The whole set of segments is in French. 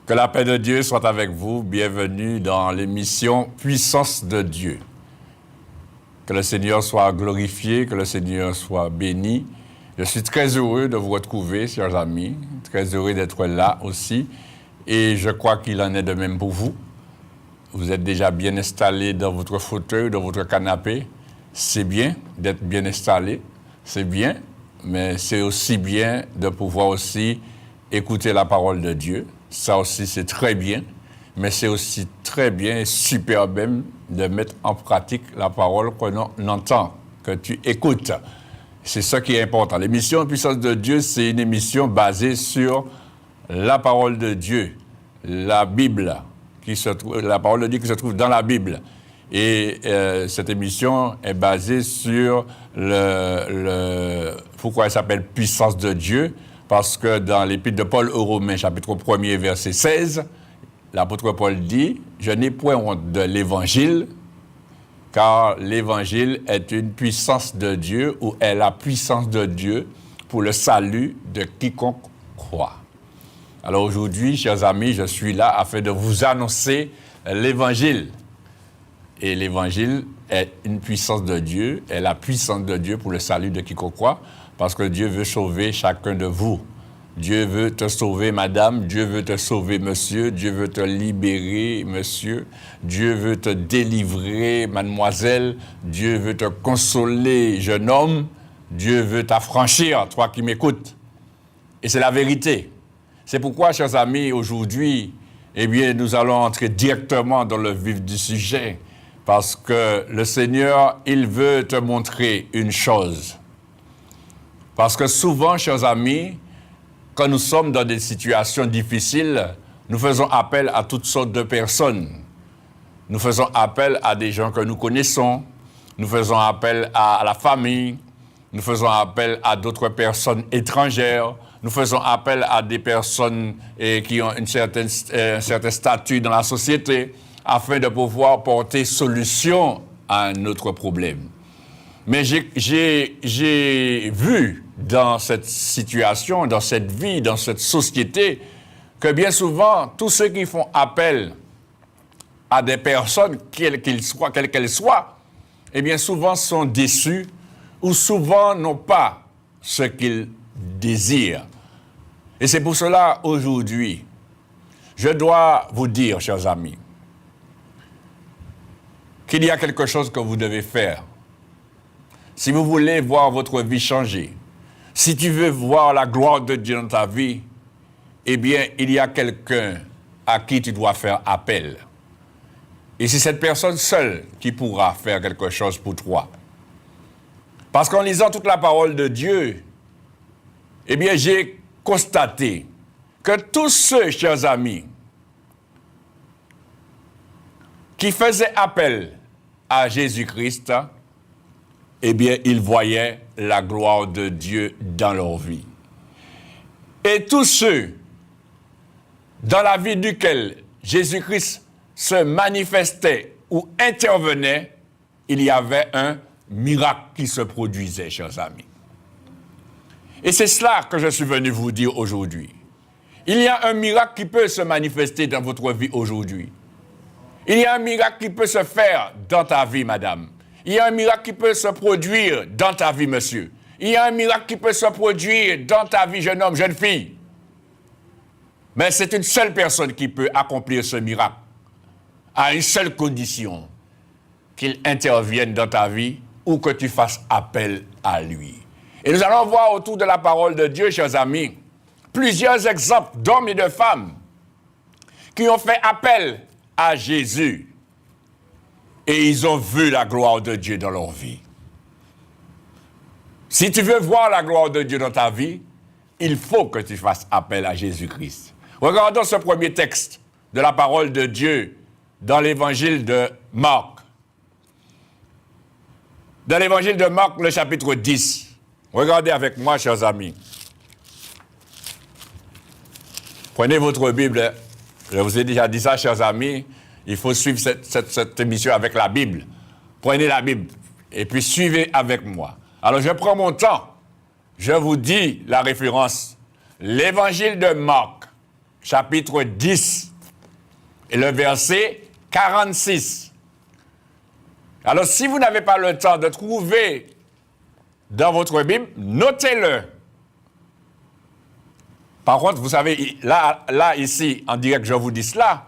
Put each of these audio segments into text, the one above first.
Que la paix de Dieu soit avec vous. Bienvenue dans l'émission Puissance de Dieu. Que le Seigneur soit glorifié, que le Seigneur soit béni. Je suis très heureux de vous retrouver, chers amis. Très heureux d'être là aussi. Et je crois qu'il en est de même pour vous. Vous êtes déjà bien installés dans votre fauteuil, dans votre canapé. C'est bien d'être bien installé. C'est bien. Mais c'est aussi bien de pouvoir aussi écouter la parole de Dieu. Ça aussi, c'est très bien, mais c'est aussi très bien et super même de mettre en pratique la parole qu'on entend, que tu écoutes. C'est ça qui est important. L'émission Puissance de Dieu, c'est une émission basée sur la parole de Dieu, la Bible, la parole de Dieu qui se trouve dans la Bible. Et cette émission est basée sur pourquoi elle s'appelle Puissance de Dieu? Parce que dans l'Épître de Paul aux Romains, chapitre 1er, verset 16, l'apôtre Paul dit « Je n'ai point honte de l'Évangile, car l'Évangile est une puissance de Dieu ou est la puissance de Dieu pour le salut de quiconque croit. » Alors aujourd'hui, chers amis, je suis là afin de vous annoncer l'Évangile. Et l'Évangile est une puissance de Dieu, est la puissance de Dieu pour le salut de quiconque croit. Parce que Dieu veut sauver chacun de vous. Dieu veut te sauver, madame. Dieu veut te sauver, monsieur. Dieu veut te libérer, monsieur. Dieu veut te délivrer, mademoiselle. Dieu veut te consoler, jeune homme. Dieu veut t'affranchir, toi qui m'écoutes. Et c'est la vérité. C'est pourquoi, chers amis, aujourd'hui, eh bien, nous allons entrer directement dans le vif du sujet. Parce que le Seigneur, il veut te montrer une chose. Parce que souvent, chers amis, quand nous sommes dans des situations difficiles, nous faisons appel à toutes sortes de personnes. Nous faisons appel à des gens que nous connaissons. Nous faisons appel à la famille. Nous faisons appel à d'autres personnes étrangères. Nous faisons appel à des personnes qui ont un certain statut dans la société afin de pouvoir porter solution à notre problème. Mais j'ai vu dans cette situation, dans cette vie, dans cette société, que bien souvent, tous ceux qui font appel à des personnes, quelles qu'elles soient, eh bien souvent sont déçus ou souvent n'ont pas ce qu'ils désirent. Et c'est pour cela, aujourd'hui, je dois vous dire, chers amis, qu'il y a quelque chose que vous devez faire. Si vous voulez voir votre vie changer, si tu veux voir la gloire de Dieu dans ta vie, eh bien, il y a quelqu'un à qui tu dois faire appel. Et c'est cette personne seule qui pourra faire quelque chose pour toi. Parce qu'en lisant toute la parole de Dieu, eh bien, j'ai constaté que tous ceux, chers amis, qui faisaient appel à Jésus-Christ, eh bien, ils voyaient la gloire de Dieu dans leur vie. Et tous ceux dans la vie duquel Jésus-Christ se manifestait ou intervenait, il y avait un miracle qui se produisait, chers amis. Et c'est cela que je suis venu vous dire aujourd'hui. Il y a un miracle qui peut se manifester dans votre vie aujourd'hui. Il y a un miracle qui peut se faire dans ta vie, madame. Il y a un miracle qui peut se produire dans ta vie, monsieur. Il y a un miracle qui peut se produire dans ta vie, jeune homme, jeune fille. Mais c'est une seule personne qui peut accomplir ce miracle, à une seule condition, qu'il intervienne dans ta vie ou que tu fasses appel à lui. Et nous allons voir autour de la parole de Dieu, chers amis, plusieurs exemples d'hommes et de femmes qui ont fait appel à Jésus. Et ils ont vu la gloire de Dieu dans leur vie. Si tu veux voir la gloire de Dieu dans ta vie, il faut que tu fasses appel à Jésus-Christ. Regardons ce premier texte de la parole de Dieu dans l'évangile de Marc. Dans l'évangile de Marc, le chapitre 10. Regardez avec moi, chers amis. Prenez votre Bible. Je vous ai déjà dit ça, chers amis. Il faut suivre cette émission avec la Bible. Prenez la Bible et puis suivez avec moi. Alors, je prends mon temps. Je vous dis la référence. L'évangile de Marc, chapitre 10, et le verset 46. Alors, si vous n'avez pas le temps de trouver dans votre Bible, notez-le. Par contre, vous savez, là, ici, en direct, je vous dis cela,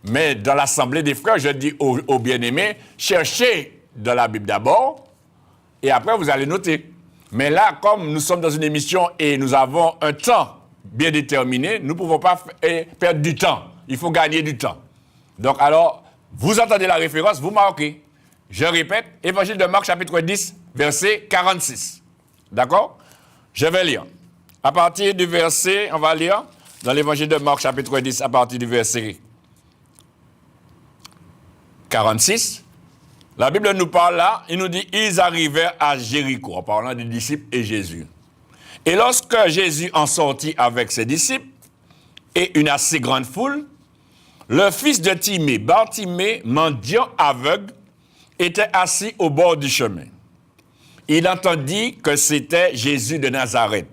mais dans l'Assemblée des frères, je dis aux bien-aimés, cherchez dans la Bible d'abord, et après, vous allez noter. Mais là, comme nous sommes dans une émission et nous avons un temps bien déterminé, nous ne pouvons pas perdre du temps. Il faut gagner du temps. Donc, alors, vous entendez la référence, vous marquez. Je répète, Évangile de Marc, chapitre 10, verset 46. D'accord? Je vais lire. À partir du verset, on va lire dans l'Évangile de Marc, chapitre 10, à partir du verset 46. La Bible nous parle là, il nous dit, ils arrivèrent à Jéricho, en parlant des disciples et Jésus. Et lorsque Jésus en sortit avec ses disciples et une assez grande foule, le fils de Timée, Bartimée, mendiant aveugle, était assis au bord du chemin. Il entendit que c'était Jésus de Nazareth.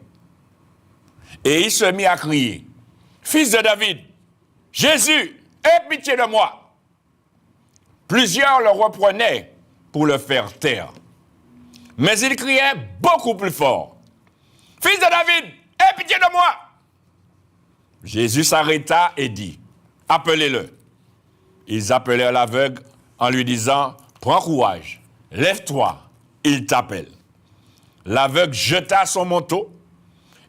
Et il se mit à crier, « Fils de David, Jésus, aie pitié de moi !» Plusieurs le reprenaient pour le faire taire. Mais il criait beaucoup plus fort, « Fils de David, aie pitié de moi !» Jésus s'arrêta et dit, « Appelez-le. » Ils appelèrent l'aveugle en lui disant, « Prends courage, lève-toi, il t'appelle. » L'aveugle jeta son manteau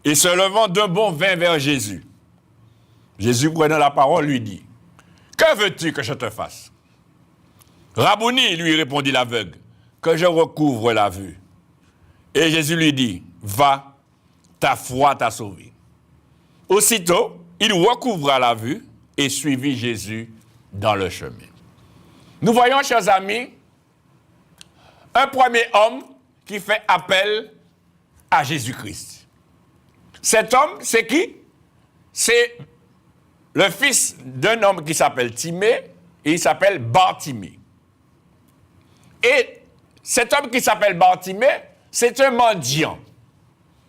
et se levant d'un bond vint vers Jésus. Jésus, prenant la parole, lui dit, « Que veux-tu que je te fasse ?» « Rabouni, lui répondit l'aveugle, « que je recouvre la vue. » Et Jésus lui dit, « Va, ta foi t'a sauvé. » Aussitôt, il recouvra la vue et suivit Jésus dans le chemin. Nous voyons, chers amis, un premier homme qui fait appel à Jésus-Christ. Cet homme, c'est qui? C'est le fils d'un homme qui s'appelle Timée et il s'appelle Bartimée. Et cet homme qui s'appelle Bartimée, c'est un mendiant.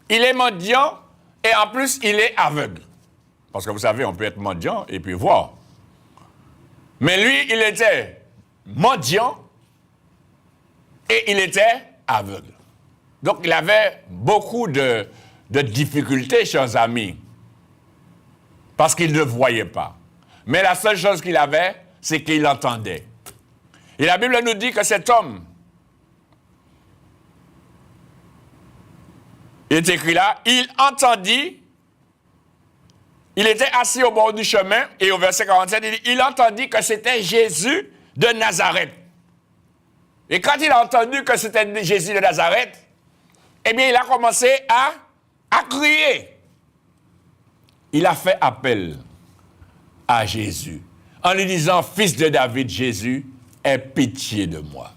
Il est mendiant et en plus, il est aveugle. Parce que vous savez, on peut être mendiant et puis voir. Mais lui, il était mendiant et il était aveugle. Donc, il avait beaucoup de difficultés, chers amis, parce qu'il ne voyait pas. Mais la seule chose qu'il avait, c'est qu'il entendait. Et la Bible nous dit que cet homme, il est écrit là, il entendit, il était assis au bord du chemin, et au verset 47, il dit, il entendit que c'était Jésus de Nazareth. Et quand il a entendu que c'était Jésus de Nazareth, eh bien, il a commencé à crier. Il a fait appel à Jésus, en lui disant, « Fils de David, Jésus, aie pitié de moi. »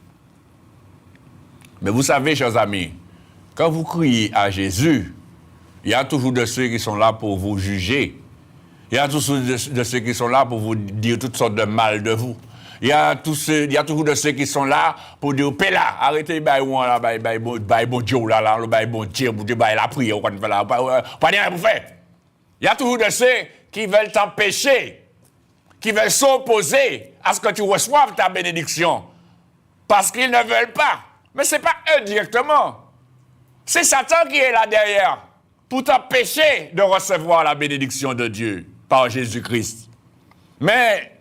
Mais vous savez, chers amis, quand vous criez à Jésus, il y a toujours de ceux qui sont là pour vous juger. Il y a toujours de ceux qui sont là pour vous dire toutes sortes de mal de vous. Il y a toujours de ceux qui sont là pour dire, « Pela, arrêtez, bon Dieu, bon Dieu, la prière, pas rien pour faire. » Il y a toujours de ceux qui veulent t'empêcher, qui veulent s'opposer à ce que tu reçoives ta bénédiction, parce qu'ils ne veulent pas. Mais ce n'est pas eux directement. C'est Satan qui est là derrière, pour t'empêcher de recevoir la bénédiction de Dieu par Jésus-Christ. Mais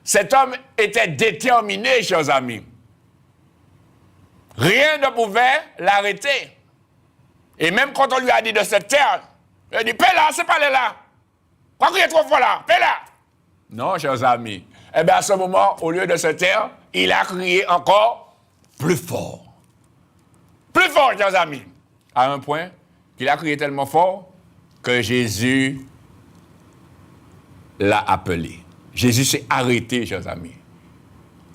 cet homme était déterminé, chers amis. Rien ne pouvait l'arrêter. Et même quand on lui a dit de se taire, il a dit, « Paix là, c'est pas là. Pourquoi crier trop fort là? Paix là. » Non, chers amis. Eh bien, à ce moment, au lieu de se taire, il a crié encore plus fort. Plus fort, chers amis. À un point qu'il a crié tellement fort que Jésus l'a appelé. Jésus s'est arrêté, chers amis.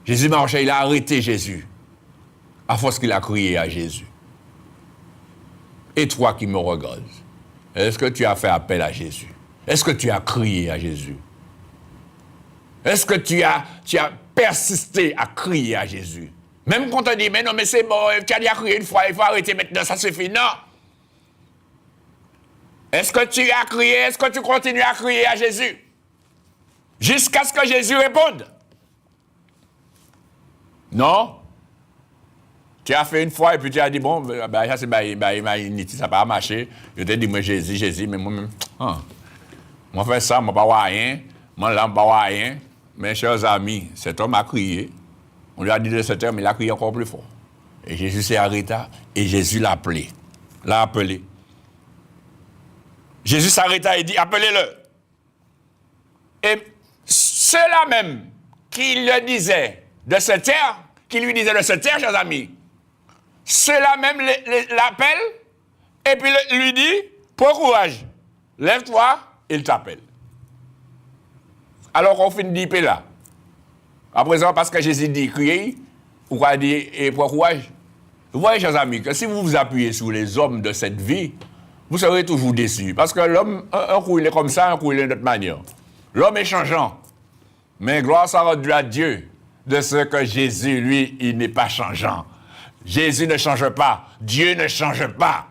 Jésus marchait, il a arrêté Jésus, à force qu'il a crié à Jésus. Et toi qui me regardes, est-ce que tu as fait appel à Jésus? Est-ce que tu as crié à Jésus? Est-ce que tu as persisté à crier à Jésus? Même quand on te dit, mais non, mais c'est bon, tu as déjà crié une fois, il faut arrêter maintenant, ça suffit. Non. Est-ce que tu as crié? Est-ce que tu continues à crier à Jésus? Jusqu'à ce que Jésus réponde. Non. Tu as fait une fois et puis tu as dit, bon, ça c'est ça n'a pas marché. Je t'ai dit, moi Jésus, mais moi-même, moi fais ça, moi pas rien, moi là, pas rien. Mes chers amis, cet homme a crié. On lui a dit de cet homme, il a crié encore plus fort. Et Jésus s'est arrêté et Jésus l'a appelé. Jésus s'arrêta et dit, appelez-le. Et ceux-là même qui le disaient de se taire, qui lui disaient de se taire, chers amis, ceux-là même l'appellent et puis lui dit, prends courage, lève-toi, il t'appelle. Alors qu'on finit de là. À présent, parce que Jésus dit, criez, pourquoi dire, et prends courage. Vous voyez, chers amis, que si vous vous appuyez sur les hommes de cette vie, vous serez toujours déçus. Parce que l'homme, un coup il est comme ça, un coup il est d'une autre manière. L'homme est changeant. Mais gloire soit rendue à Dieu de ce que Jésus, lui, il n'est pas changeant. Jésus ne change pas. Dieu ne change pas.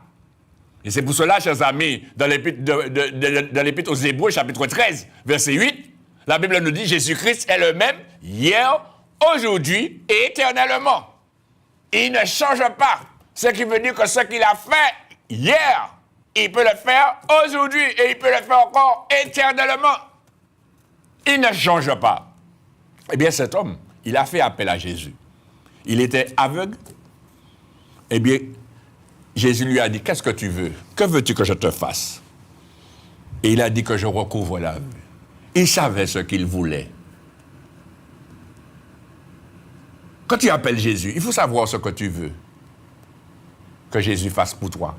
Et c'est pour cela, chers amis, dans l'Épître aux Hébreux, chapitre 13, verset 8, la Bible nous dit Jésus-Christ est le même hier, aujourd'hui et éternellement. Il ne change pas. Ce qui veut dire que ce qu'il a fait hier, il peut le faire aujourd'hui et il peut le faire encore éternellement. Il ne change pas. Eh bien, cet homme, il a fait appel à Jésus. Il était aveugle. Eh bien, Jésus lui a dit, qu'est-ce que tu veux? Que veux-tu que je te fasse? Et il a dit que je recouvre la vue. Il savait ce qu'il voulait. Quand tu appelles Jésus, il faut savoir ce que tu veux que Jésus fasse pour toi.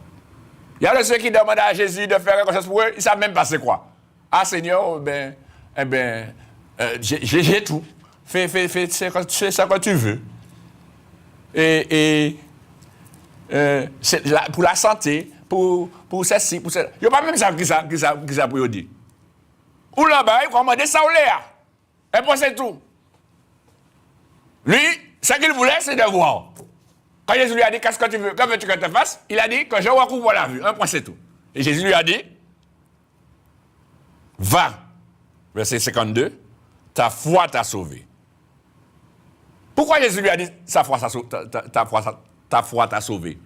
Il y a ceux qui demandent à Jésus de faire quelque chose pour eux, ils ne savent même pas c'est quoi. Ah Seigneur, j'ai tout. Fais ce que tu veux. Pour la santé, pour ceci, pour cela. Il n'y a pas même ça qui ça pour dire. Ou là-bas, il faut demander ça ou l'air. Et puis c'est tout. Lui, ce qu'il voulait, c'est de voir. Quand Jésus lui a dit, qu'est-ce que tu veux, que veux-tu que je te fasse? Il a dit que je recouvre la vue. Un point, c'est tout. Et Jésus lui a dit, va. Verset 52, ta foi t'a sauvé. Pourquoi Jésus lui a dit, ta foi t'a sauvé?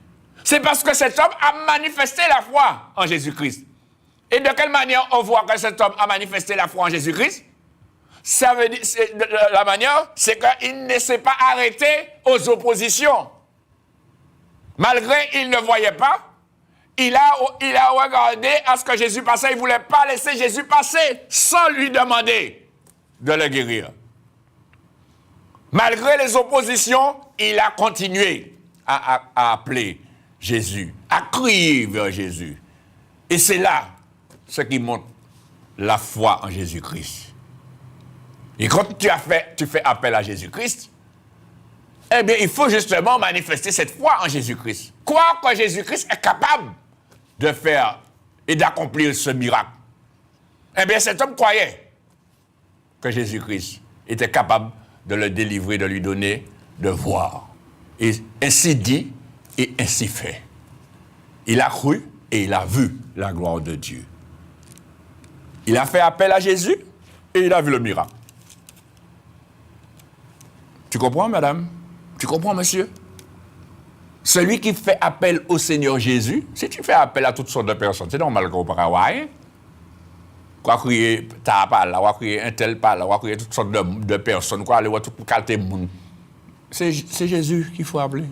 C'est parce que cet homme a manifesté la foi en Jésus-Christ. Et de quelle manière on voit que cet homme a manifesté la foi en Jésus-Christ? Ça veut dire, la manière, c'est qu'il ne s'est pas arrêté aux oppositions. Malgré qu'il ne voyait pas, il a regardé à ce que Jésus passait. Il ne voulait pas laisser Jésus passer sans lui demander de le guérir. Malgré les oppositions, il a continué à appeler Jésus, à crier vers Jésus. Et c'est là ce qui montre la foi en Jésus-Christ. Et quand tu fais appel à Jésus-Christ, eh bien, il faut justement manifester cette foi en Jésus-Christ. Croire que Jésus-Christ est capable de faire et d'accomplir ce miracle. Eh bien, cet homme croyait que Jésus-Christ était capable de le délivrer, de lui donner de voir. Et ainsi dit et ainsi fait. Il a cru et il a vu la gloire de Dieu. Il a fait appel à Jésus et il a vu le miracle. Tu comprends, madame? Tu comprends, monsieur? Celui qui fait appel au Seigneur Jésus, si tu fais appel à toutes sortes de personnes, c'est normal qu'on ne peut pas rien. Quoi crier, t'as pas là, quoi crier un tel pas là, quoi crier toutes sortes de personnes, quoi aller voir tout pour calter le monde. C'est Jésus qu'il faut appeler.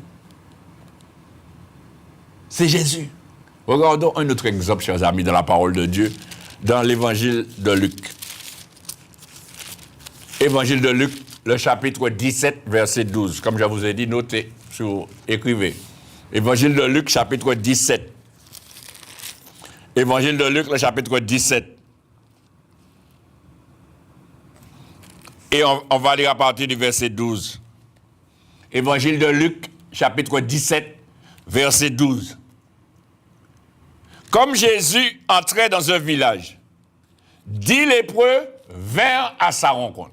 C'est Jésus. Regardons un autre exemple, chers amis, dans la parole de Dieu, dans l'évangile de Luc. Évangile de Luc, le chapitre 17, verset 12. Comme je vous ai dit, notez, écrivez. Évangile de Luc, chapitre 17. Évangile de Luc, le chapitre 17. Et on va lire à partir du verset 12. Évangile de Luc, chapitre 17, verset 12. Comme Jésus entrait dans un village, 10 lépreux vinrent à sa rencontre.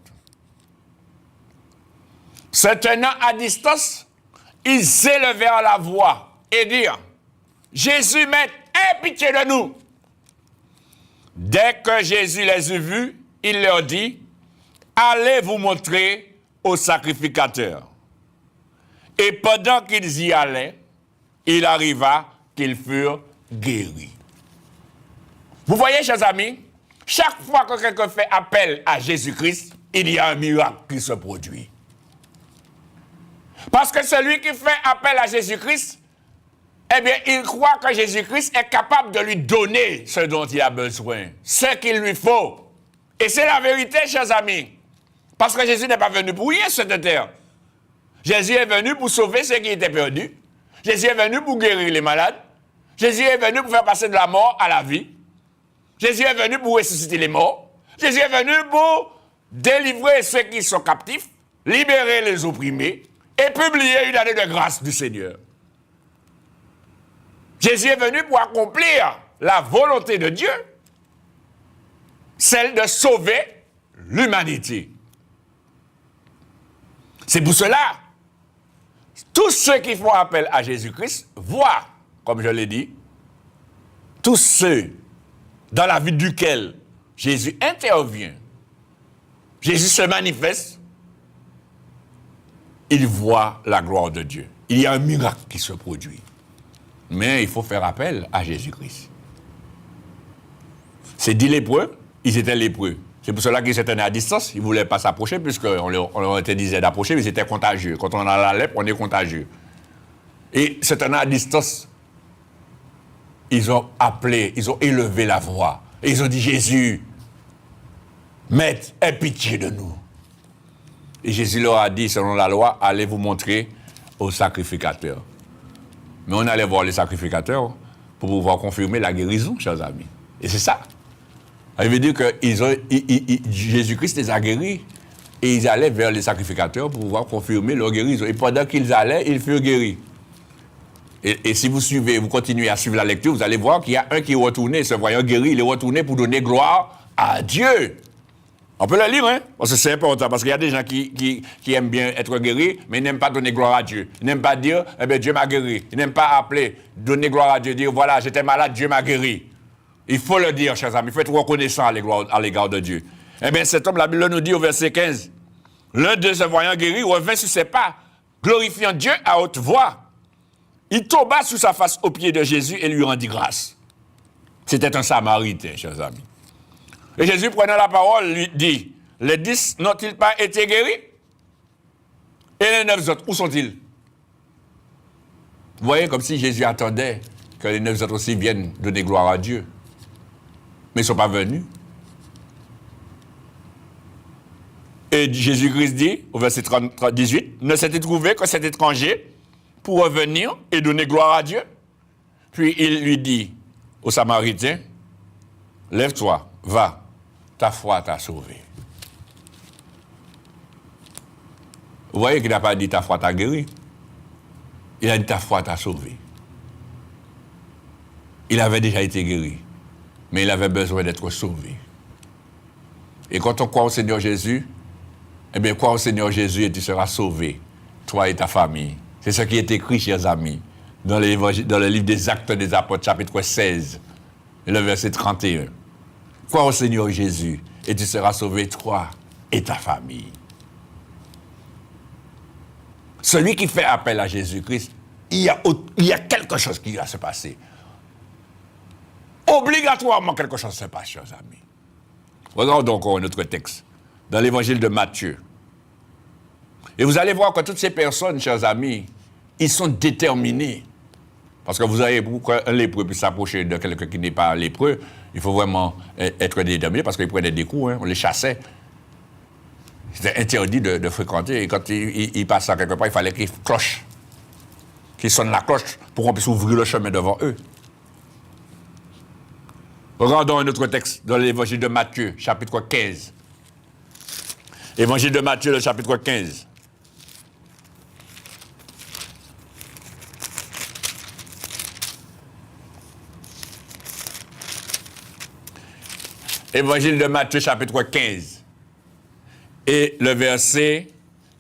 Se tenant à distance, ils élevèrent la voix et dirent, « Jésus, Maître, aie pitié de nous. » Dès que Jésus les eut vus, il leur dit, allez vous montrer au sacrificateur. Et pendant qu'ils y allaient, il arriva qu'ils furent guéris. Vous voyez, chers amis, chaque fois que quelqu'un fait appel à Jésus-Christ, il y a un miracle qui se produit. Parce que celui qui fait appel à Jésus-Christ, eh bien, il croit que Jésus-Christ est capable de lui donner ce dont il a besoin, ce qu'il lui faut. Et c'est la vérité, chers amis. Parce que Jésus n'est pas venu pour rien sur cette terre. Jésus est venu pour sauver ceux qui étaient perdus. Jésus est venu pour guérir les malades. Jésus est venu pour faire passer de la mort à la vie. Jésus est venu pour ressusciter les morts. Jésus est venu pour délivrer ceux qui sont captifs, libérer les opprimés et publier une année de grâce du Seigneur. Jésus est venu pour accomplir la volonté de Dieu, celle de sauver l'humanité. C'est pour cela, tous ceux qui font appel à Jésus-Christ voient, comme je l'ai dit, tous ceux dans la vie duquel Jésus intervient, Jésus se manifeste, ils voient la gloire de Dieu. Il y a un miracle qui se produit. Mais il faut faire appel à Jésus-Christ. Ces 10 lépreux, ils étaient lépreux. C'est pour cela qu'ils se tenaient à distance. Ils ne voulaient pas s'approcher, puisqu'on leur disait d'approcher, mais ils étaient contagieux. Quand on a la lèpre, on est contagieux. Et se tenant à distance, ils ont appelé, ils ont élevé la voix. Et ils ont dit, Jésus, Maître, aie pitié de nous. Et Jésus leur a dit, selon la loi, allez vous montrer au sacrificateur. Mais on allait voir les sacrificateurs pour pouvoir confirmer la guérison, chers amis. Et c'est ça. Ça veut dire que Jésus-Christ les a guéris et ils allaient vers les sacrificateurs pour pouvoir confirmer leur guérison. Et pendant qu'ils allaient, ils furent guéris. Et si vous suivez, vous continuez à suivre la lecture, vous allez voir qu'il y a un qui est retourné, se voyant guéri, il est retourné pour donner gloire à Dieu. On peut le lire, hein? Parce que c'est important, parce qu'il y a des gens qui aiment bien être guéris, mais ils n'aiment pas donner gloire à Dieu. Ils n'aiment pas dire, eh bien, Dieu m'a guéri. Ils n'aiment pas appeler, donner gloire à Dieu, dire, voilà, j'étais malade, Dieu m'a guéri. Il faut le dire, chers amis, il faut être reconnaissant à l'égard de Dieu. Eh bien, cet homme, la Bible nous dit au verset 15, l'un d'eux se voyant guéri revint sur ses pas, glorifiant Dieu à haute voix. Il tomba sous sa face aux pieds de Jésus et lui rendit grâce. C'était un Samaritain, chers amis. Et Jésus, prenant la parole, lui dit, les 10 n'ont-ils pas été guéris? Et les 9 autres, où sont-ils? Vous voyez, comme si Jésus attendait que les 9 autres aussi viennent donner gloire à Dieu. Mais ils ne sont pas venus. Et Jésus-Christ dit, au verset 18, ne s'est-il trouvé que cet étranger pour revenir et donner gloire à Dieu? Puis il lui dit au Samaritain, lève-toi, va, ta foi t'a sauvé. Vous voyez qu'il n'a pas dit ta foi t'a guéri. Il a dit ta foi t'a sauvé. Il avait déjà été guéri, mais il avait besoin d'être sauvé. Et quand on croit au Seigneur Jésus, eh bien, crois au Seigneur Jésus et tu seras sauvé, toi et ta famille. C'est ce qui est écrit, chers amis, dans le livre des Actes des Apôtres, chapitre 16, le verset 31. Crois au Seigneur Jésus et tu seras sauvé, toi et ta famille. Celui qui fait appel à Jésus-Christ, il y a quelque chose qui va se passer. Obligatoirement, quelque chose se passe, chers amis. Regardons encore un autre texte, dans l'évangile de Matthieu. Et vous allez voir que toutes ces personnes, chers amis, ils sont déterminés. Parce que vous avez, pour qu'un lépreux puisse s'approcher de quelqu'un qui n'est pas lépreux, il faut vraiment être déterminé, parce qu'ils prenaient des coups, hein, on les chassait. C'était interdit de fréquenter. Et quand ils passaient quelque part, il fallait qu'ils clochent, qu'ils sonnent la cloche pour qu'on puisse ouvrir le chemin devant eux. Regardons un autre texte dans l'évangile de Matthieu, chapitre 15. Évangile de Matthieu, le chapitre 15. Évangile de Matthieu, chapitre 15. Et le verset,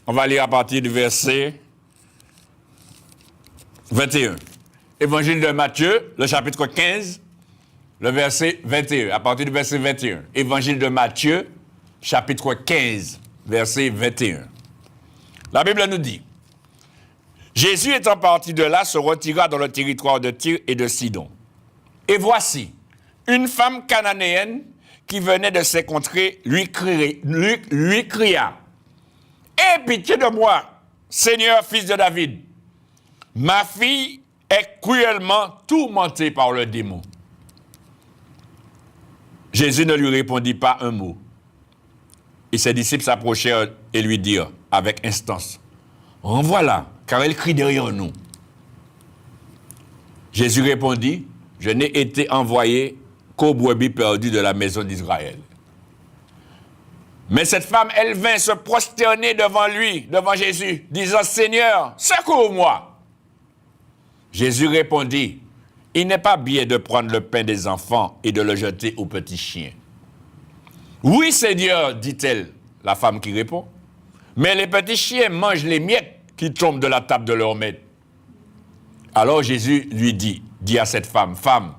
on va lire à partir du verset 21. Évangile de Matthieu, le chapitre 15, le verset 21. À partir du verset 21. Évangile de Matthieu, chapitre 15, verset 21. La Bible nous dit, Jésus étant parti de là, se retira dans le territoire de Tyr et de Sidon. Et voici, une femme cananéenne qui venait de ces contrées lui cria, « Aie pitié de moi, Seigneur, fils de David. Ma fille est cruellement tourmentée par le démon. » Jésus ne lui répondit pas un mot. Et ses disciples s'approchèrent et lui dirent avec instance, « Renvoie-la, car elle crie derrière nous. » Jésus répondit, « Je n'ai été envoyé qu'aux brebis perdues de la maison d'Israël. » Mais cette femme, elle vint se prosterner devant lui, devant Jésus, disant, « Seigneur, secours-moi. » Jésus répondit, « Il n'est pas bien de prendre le pain des enfants et de le jeter aux petits chiens. » « Oui, Seigneur, dit-elle, la femme qui répond, « mais les petits chiens mangent les miettes qui tombent de la table de leur maître. » Alors Jésus lui dit à cette femme, « Femme,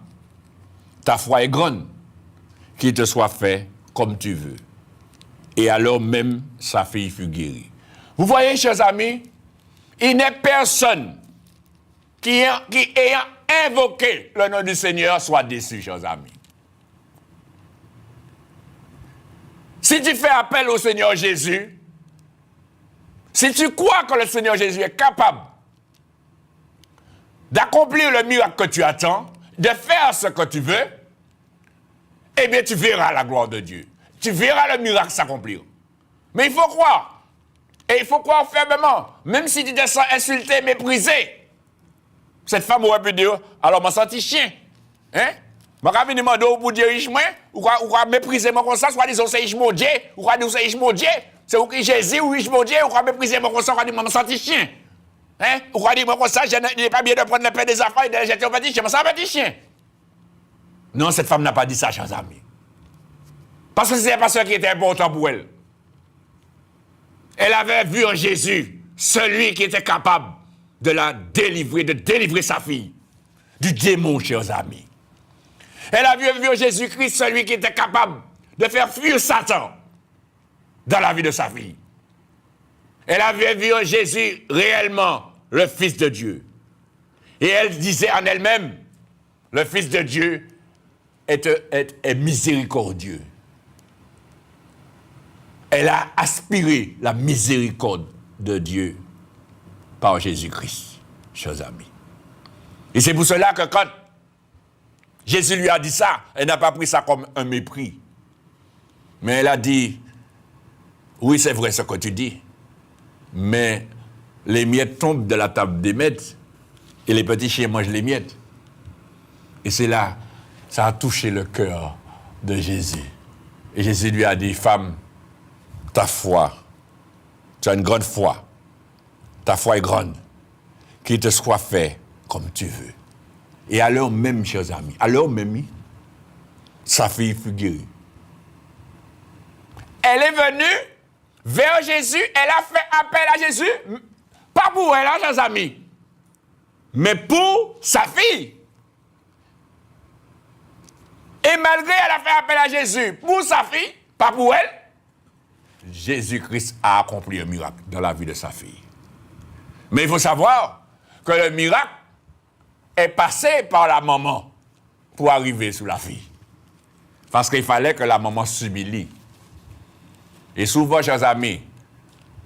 ta foi est grande, qu'il te soit fait comme tu veux. » Et alors même, sa fille fut guérie. Vous voyez, chers amis, il n'est personne qui ayant invoqué le nom du Seigneur soit déçu, chers amis. Si tu fais appel au Seigneur Jésus, si tu crois que le Seigneur Jésus est capable d'accomplir le miracle que tu attends, de faire ce que tu veux, eh bien tu verras la gloire de Dieu. Tu verras le miracle s'accomplir. Mais il faut croire. Et il faut croire fermement. Même si tu te sens insulté, méprisé. Cette femme aurait pu dire, alors m'a senti chien. Hein? Je vais demander au bout de Dieu, ou quoi mépriser moi comme ça, soit disons c'est mon Dieu, ou quoi dire c'est mon Dieu, c'est ou qui Jésus, ou mon Dieu, ou quoi mépriser moi comme ça, ou quoi dire moi senti chien. Hein? Ou quoi dire moi comme ça, je n'ai pas bien de prendre le pain des enfants et de les jeter au petit chien, mais ça un petit chien. Non, cette femme n'a pas dit ça, chers amis. Parce que c'est pas ce qui était important pour elle. Elle avait vu en Jésus celui qui était capable de la délivrer, de délivrer sa fille du démon, chers amis. Elle avait vu en Jésus-Christ celui qui était capable de faire fuir Satan dans la vie de sa fille. Elle avait vu en Jésus réellement le Fils de Dieu. Et elle disait en elle-même, le Fils de Dieu est miséricordieux. Elle a aspiré la miséricorde de Dieu par Jésus-Christ, chers amis. Et c'est pour cela que quand Jésus lui a dit ça, elle n'a pas pris ça comme un mépris. Mais elle a dit, oui, c'est vrai ce que tu dis, mais les miettes tombent de la table des maîtres et les petits chiens mangent les miettes. Et c'est là, ça a touché le cœur de Jésus. Et Jésus lui a dit, femme, ta foi, tu as une grande foi, ta foi est grande, qu'il te soit fait comme tu veux. Et à l'heure même, chers amis, à l'heure même, sa fille fut guérie. Elle est venue vers Jésus, elle a fait appel à Jésus, pas pour elle, chers amis, mais pour sa fille. Et malgré elle a fait appel à Jésus pour sa fille, pas pour elle, Jésus-Christ a accompli un miracle dans la vie de sa fille. Mais il faut savoir que le miracle est passé par la maman pour arriver sur la fille. Parce qu'il fallait que la maman s'humilie. Et souvent, chers amis,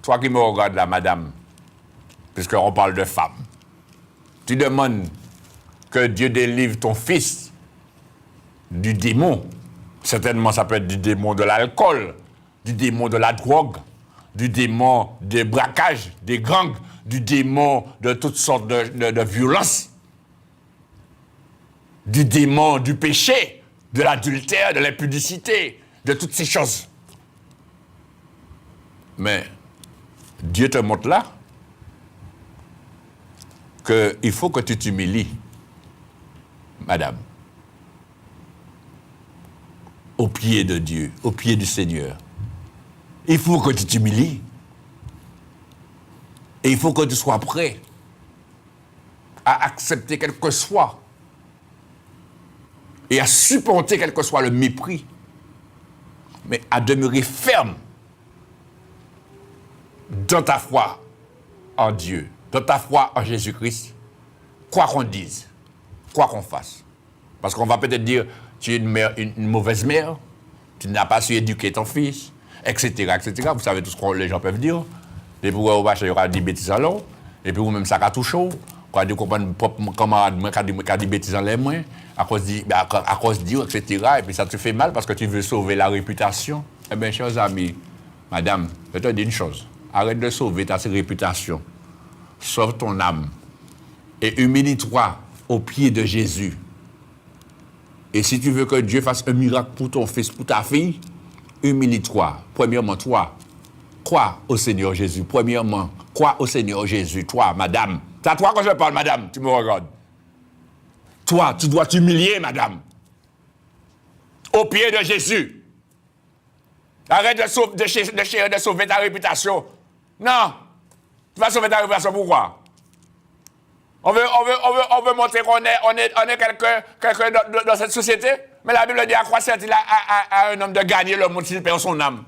toi qui me regardes là, madame, puisqu'on parle de femme, tu demandes que Dieu délivre ton fils du démon. Certainement, ça peut être du démon de l'alcool, du démon de la drogue, du démon des braquages, des gangs, du démon de toutes sortes de violences, du démon du péché, de l'adultère, de l'impudicité, de toutes ces choses. Mais Dieu te montre là qu'il faut que tu t'humilies, madame, au pied de Dieu, au pied du Seigneur. Il faut que tu t'humilies. Et il faut que tu sois prêt à accepter quel que soit et à supporter quel que soit le mépris, mais à demeurer ferme dans ta foi en Dieu, dans ta foi en Jésus-Christ, quoi qu'on dise, quoi qu'on fasse. Parce qu'on va peut-être dire, tu es une mauvaise mère, tu n'as pas su éduquer ton fils, etc., etc. Vous savez tout ce que les gens peuvent dire. Et puis, il y aura des bêtises en l'eau, et puis, même ça a tout chaud. Quand on comprend propre camarade, qui a des bêtises en l'air, à cause de Dieu, etc. Et puis, ça te fait mal parce que tu veux sauver la réputation. Eh bien, chers amis, madame, je te dis une chose. Arrête de sauver ta réputation. Sauve ton âme. Et humilie-toi aux pieds de Jésus. Et si tu veux que Dieu fasse un miracle pour ton fils, pour ta fille, humilie-toi. Premièrement, toi, crois au Seigneur Jésus. Premièrement, crois au Seigneur Jésus. Toi, madame. C'est à toi que je parle, madame. Tu me regardes. Toi, tu dois t'humilier, madame. Aux pieds de Jésus. Arrête de sauver ta réputation. Non. Tu vas sauver ta réputation, pourquoi? On veut montrer qu'on est quelqu'un dans cette société. Mais la Bible dit à quoi sert-il à un homme de gagner le monde s'il perd son âme?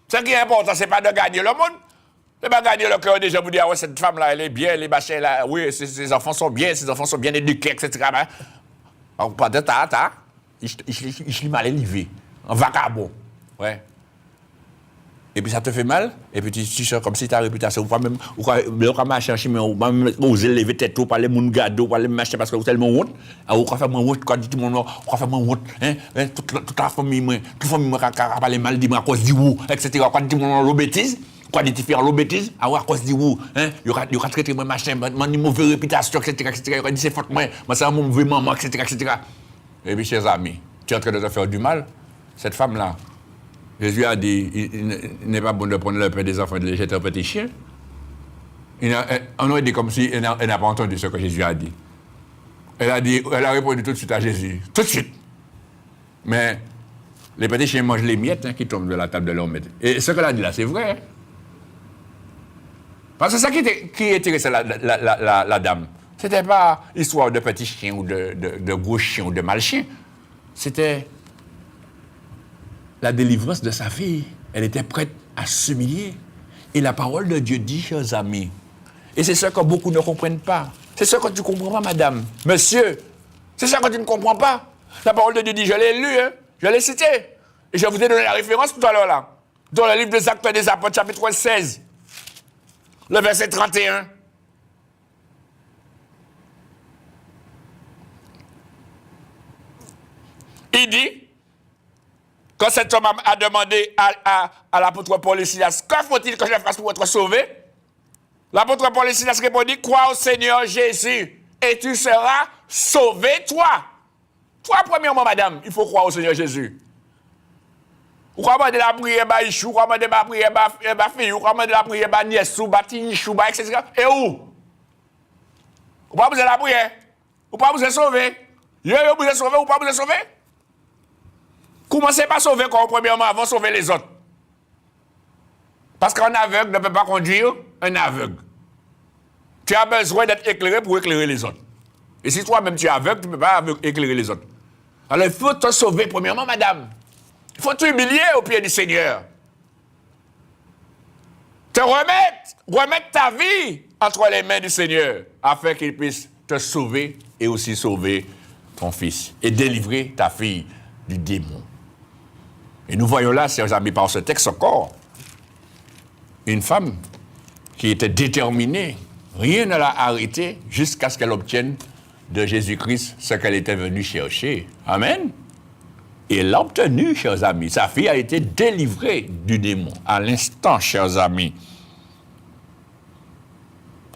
Ce qui est important, ce n'est pas de gagner le monde. Ce n'est pas gagner le cœur des gens. Vous dire, ouais, cette femme-là, elle est bien, elle est bâchée, là. Oui, ses enfants sont bien, ses enfants sont bien éduqués, etc. Alors, pas de il est mal élevé. Un vagabond. Ouais. Et puis ça te fait mal, et puis tu sens comme si ta réputation, ou pas même, ou quand marcher en chemin, ou même oser lever tête, ou parler mon gado, ou parler marcher parce que vous êtes tellement honte, ou quand faire mon honte, quand dit mon nom, ou quand faire mon honte, toute la famille, toute la famille, qui parle mal, dit à cause du ou, etc. Quand dit mon nom, l'eau bêtise, quand dit faire l'eau bêtise, à cause du ou, il y aura traité mon machin, mon mauvaise réputation, etc. Il dit c'est faute, moi c'est un mauvais maman, etc. Et puis, chers amis, tu es en train de te faire du mal, cette femme-là. Jésus a dit, il n'est pas bon de prendre le pain des enfants et de les jeter au petit chien. On aurait dit comme si elle n'a pas entendu ce que Jésus a dit. Elle a répondu tout de suite à Jésus. Tout de suite. Mais les petits chiens mangent les miettes qui tombent de la table de l'homme. Et ce qu'elle a dit là, c'est vrai. Hein? Parce que c'est ça qui intéressait la dame. Ce n'était pas histoire de petits chiens ou de gros chiens ou de mal chiens. C'était la délivrance de sa fille. Elle était prête à s'humilier. Et la parole de Dieu dit, chers amis, et c'est ce que beaucoup ne comprennent pas. C'est ce que tu ne comprends pas, madame. Monsieur, c'est ça que tu ne comprends pas. La parole de Dieu dit, je l'ai lu, hein, je l'ai cité. Et je vous ai donné la référence tout à l'heure là. Dans le livre des Actes des Apôtres, chapitre 16, le verset 31. Il dit, quand cet homme a demandé à l'apôtre Paul et Silas, que faut-il que je fasse pour être sauvé? L'apôtre Paul et Silas répondit, crois au Seigneur Jésus et tu seras sauvé, toi. Toi, premièrement, madame, il faut croire au Seigneur Jésus. Ou crois de la prière, ou crois de la prière, fille, ou crois de la prière, nièce, ou batichou, etc. Et où? Ou pas vous la prière? Ou pas vous êtes sauvé? Vous êtes sauvé ou pas vous êtes sauvé? Commencez par sauver premièrement avant de sauver les autres. Parce qu'un aveugle ne peut pas conduire un aveugle. Tu as besoin d'être éclairé pour éclairer les autres. Et si toi-même tu es aveugle, tu ne peux pas éclairer les autres. Alors il faut te sauver premièrement, madame. Il faut t'humilier au pied du Seigneur. Te remettre ta vie entre les mains du Seigneur afin qu'il puisse te sauver et aussi sauver ton fils et délivrer ta fille du démon. Et nous voyons là, chers amis, par ce texte encore, une femme qui était déterminée, rien ne l'a arrêtée jusqu'à ce qu'elle obtienne de Jésus-Christ ce qu'elle était venue chercher. Amen. Et elle l'a obtenu, chers amis. Sa fille a été délivrée du démon à l'instant, chers amis.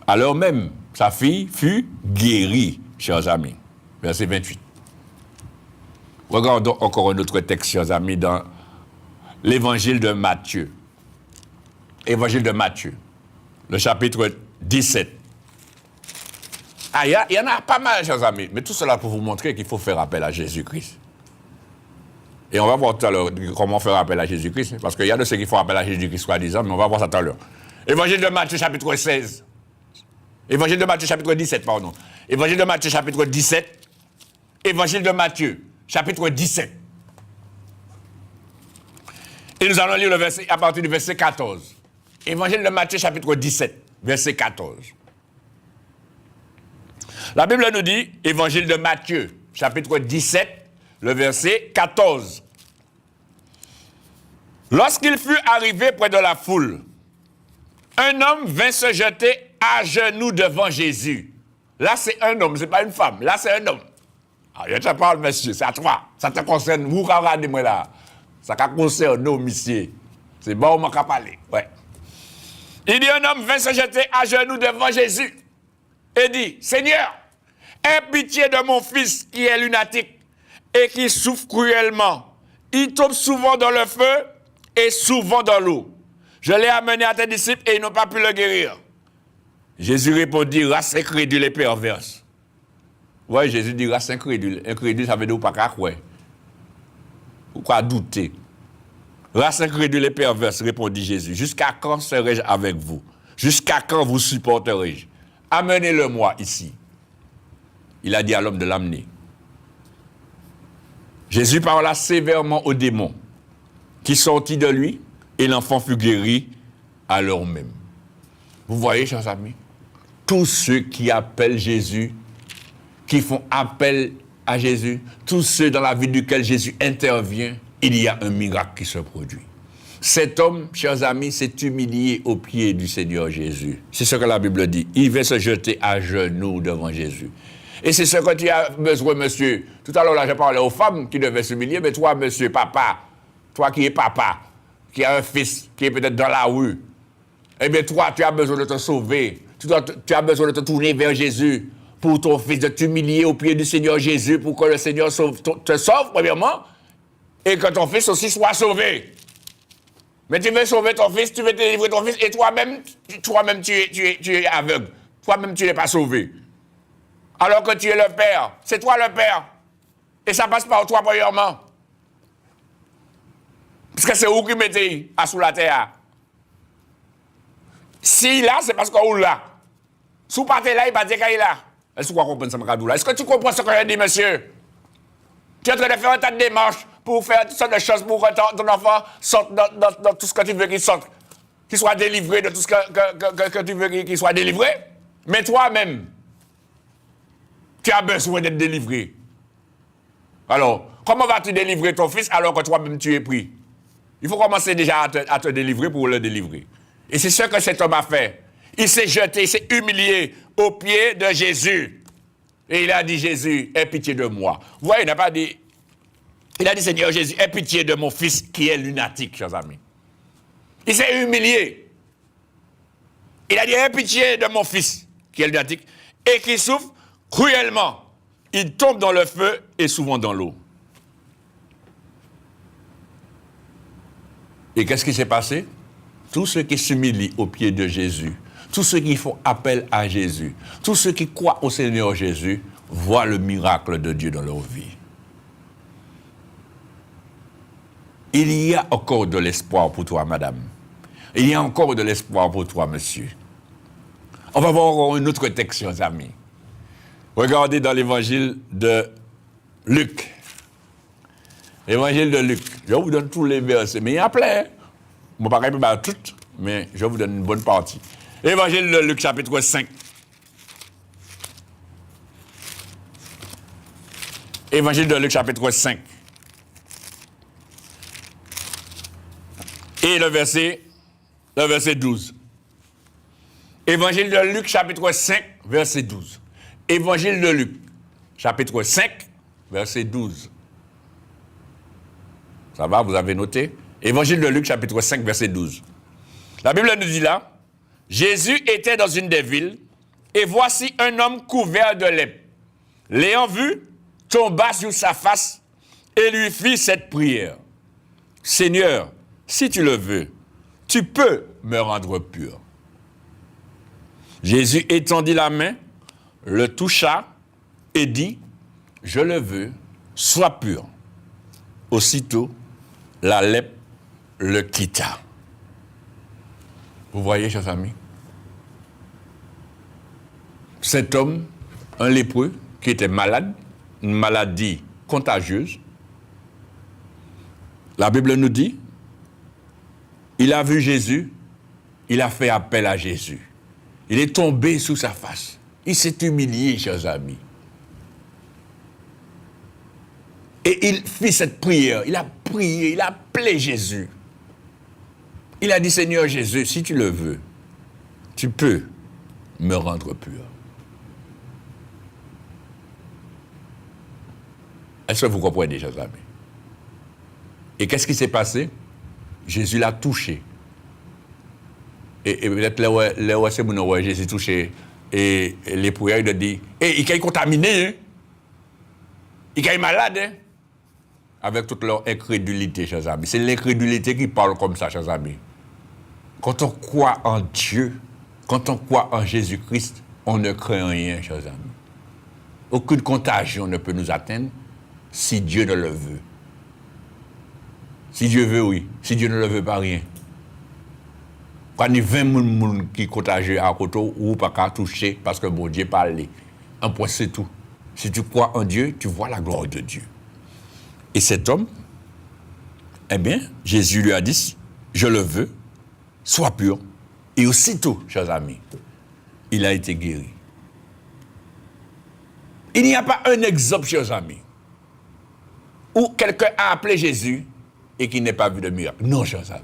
Alors même, sa fille fut guérie, chers amis. Verset 28. Regardons encore un autre texte, chers amis, dans l'évangile de Matthieu. Évangile de Matthieu, le chapitre 17. Ah, il y en a pas mal, chers amis, mais tout cela pour vous montrer qu'il faut faire appel à Jésus-Christ. Et on va voir tout à l'heure comment faire appel à Jésus-Christ, parce qu'il y a de ceux qui font appel à Jésus-Christ, soi-disant, mais on va voir ça tout à l'heure. Évangile de Matthieu, chapitre 16. Évangile de Matthieu, chapitre 17, pardon. Évangile de Matthieu, chapitre 17. Évangile de Matthieu, chapitre 17. Et nous allons lire le verset, à partir du verset 14. Évangile de Matthieu, chapitre 17, verset 14. La Bible nous dit, Évangile de Matthieu, chapitre 17, le verset 14. Lorsqu'il fut arrivé près de la foule, un homme vint se jeter à genoux devant Jésus. Là, c'est un homme, ce n'est pas une femme. Là, c'est un homme. Ah, je te parle, monsieur, c'est à toi. Ça te concerne, vous, regardez-moi là. Ça concerne nos messieurs. C'est bon, on m'a qu'à parler. Ouais. Il dit, un homme vint se jeter à genoux devant Jésus et dit, Seigneur, aie pitié de mon fils qui est lunatique et qui souffre cruellement. Il tombe souvent dans le feu et souvent dans l'eau. Je l'ai amené à tes disciples et ils n'ont pas pu le guérir. Jésus répondit, race incrédule et perverse. Oui, Jésus dit race incrédule. Incrédule, ça veut dire pas qu'à quoi. Pourquoi douter? Race incrédule et perverse, répondit Jésus. Jusqu'à quand serai-je avec vous? Jusqu'à quand vous supporterai-je? Amenez-le-moi ici. Il a dit à l'homme de l'amener. Jésus parla sévèrement aux démons qui sortit de lui et l'enfant fut guéri à l'heure même. Vous voyez, chers amis, tous ceux qui appellent Jésus, qui font appel à Jésus, tous ceux dans la vie duquel Jésus intervient, il y a un miracle qui se produit. Cet homme, chers amis, s'est humilié aux pieds du Seigneur Jésus. C'est ce que la Bible dit. Il va se jeter à genoux devant Jésus. Et c'est ce que tu as besoin, monsieur. Tout à l'heure, là, je parlais aux femmes qui devaient s'humilier, mais toi, monsieur, papa, toi qui es papa, qui a un fils qui est peut-être dans la rue, eh bien, toi, tu as besoin de te sauver. Tu as besoin de te tourner vers Jésus pour ton fils, de t'humilier aux pieds du Seigneur Jésus pour que le Seigneur te sauve, premièrement, et que ton fils aussi soit sauvé. Mais tu veux sauver ton fils, tu veux délivrer ton fils, et toi-même, tu es aveugle. Toi-même, tu n'es pas sauvé. Alors que tu es le Père. C'est toi le Père. Et ça passe par toi, premièrement. Parce que c'est où qui mettez à sous la terre. Si là, c'est parce qu'on là. Si pas là, il va dire qu'il est là. Est-ce que tu comprends ça, là? Est-ce que tu comprends ce que je dis, monsieur? Tu es en train de faire un tas de démarches pour faire toutes sortes de choses pour que ton enfant sorte dans tout ce que tu veux qu'il sorte. Qu'il soit délivré de tout ce que tu veux qu'il soit délivré. Mais toi-même, tu as besoin d'être délivré. Alors, comment vas-tu délivrer ton fils alors que toi-même tu es pris? Il faut commencer déjà à te délivrer pour le délivrer. Et c'est ce que cet homme a fait. Il s'est jeté, il s'est humilié aux pieds de Jésus. Et il a dit, Jésus, aie pitié de moi. Vous voyez, il n'a pas dit, il a dit, Seigneur Jésus, aie pitié de mon fils qui est lunatique, chers amis. Il s'est humilié. Il a dit, aie pitié de mon fils qui est lunatique et qui souffre cruellement. Il tombe dans le feu et souvent dans l'eau. Et qu'est-ce qui s'est passé? Tous ceux qui s'humilient aux pieds de Jésus, tous ceux qui font appel à Jésus, tous ceux qui croient au Seigneur Jésus, voient le miracle de Dieu dans leur vie. Il y a encore de l'espoir pour toi, madame. Il y a encore de l'espoir pour toi, monsieur. On va voir encore un autre texte, chers amis. Regardez dans l'évangile de Luc. L'évangile de Luc. Je vous donne tous les versets, mais il y en a plein. Je ne vais pas tout, mais je vous donne une bonne partie. Évangile de Luc, chapitre 5. Évangile de Luc, chapitre 5. Et le verset 12. Évangile de Luc, chapitre 5, verset 12. Évangile de Luc, chapitre 5, verset 12. Ça va, vous avez noté? Évangile de Luc, chapitre 5, verset 12. La Bible nous dit là, Jésus était dans une des villes, et voici un homme couvert de lèpre. L'ayant vu, tomba sur sa face et lui fit cette prière. Seigneur, si tu le veux, tu peux me rendre pur. Jésus étendit la main, le toucha et dit, je le veux, sois pur. Aussitôt, la lèpre le quitta. Vous voyez, chers amis? Cet homme, un lépreux, qui était malade, une maladie contagieuse, la Bible nous dit, il a vu Jésus, il a fait appel à Jésus. Il est tombé sous sa face. Il s'est humilié, chers amis. Et il fit cette prière. Il a prié, il a appelé Jésus. Il a dit, Seigneur Jésus, si tu le veux, tu peux me rendre pur. Est-ce que vous comprenez, chers amis? Et qu'est-ce qui s'est passé? Jésus l'a touché. Et peut-être là où c'est mon Jésus touché. Et les prières, il a dit, il est contaminé, hein? Il est malade, hein? Avec toute leur incrédulité, chers amis. C'est l'incrédulité qui parle comme ça, chers amis. Quand on croit en Dieu, quand on croit en Jésus-Christ, on ne craint rien, chers amis. Aucune contagion ne peut nous atteindre si Dieu ne le veut. Si Dieu veut, oui. Si Dieu ne le veut pas, rien. Quand il y a 20 personnes qui sont contagiées à côté, ou pas qu'à toucher, parce que bon Dieu parle. Un point, c'est tout. Si tu crois en Dieu, tu vois la gloire de Dieu. Et cet homme, eh bien, Jésus lui a dit, je le veux, sois pur. Et aussitôt, chers amis, il a été guéri. Il n'y a pas un exemple, chers amis, où quelqu'un a appelé Jésus et qui n'est pas vu de miracle. Non, chers amis.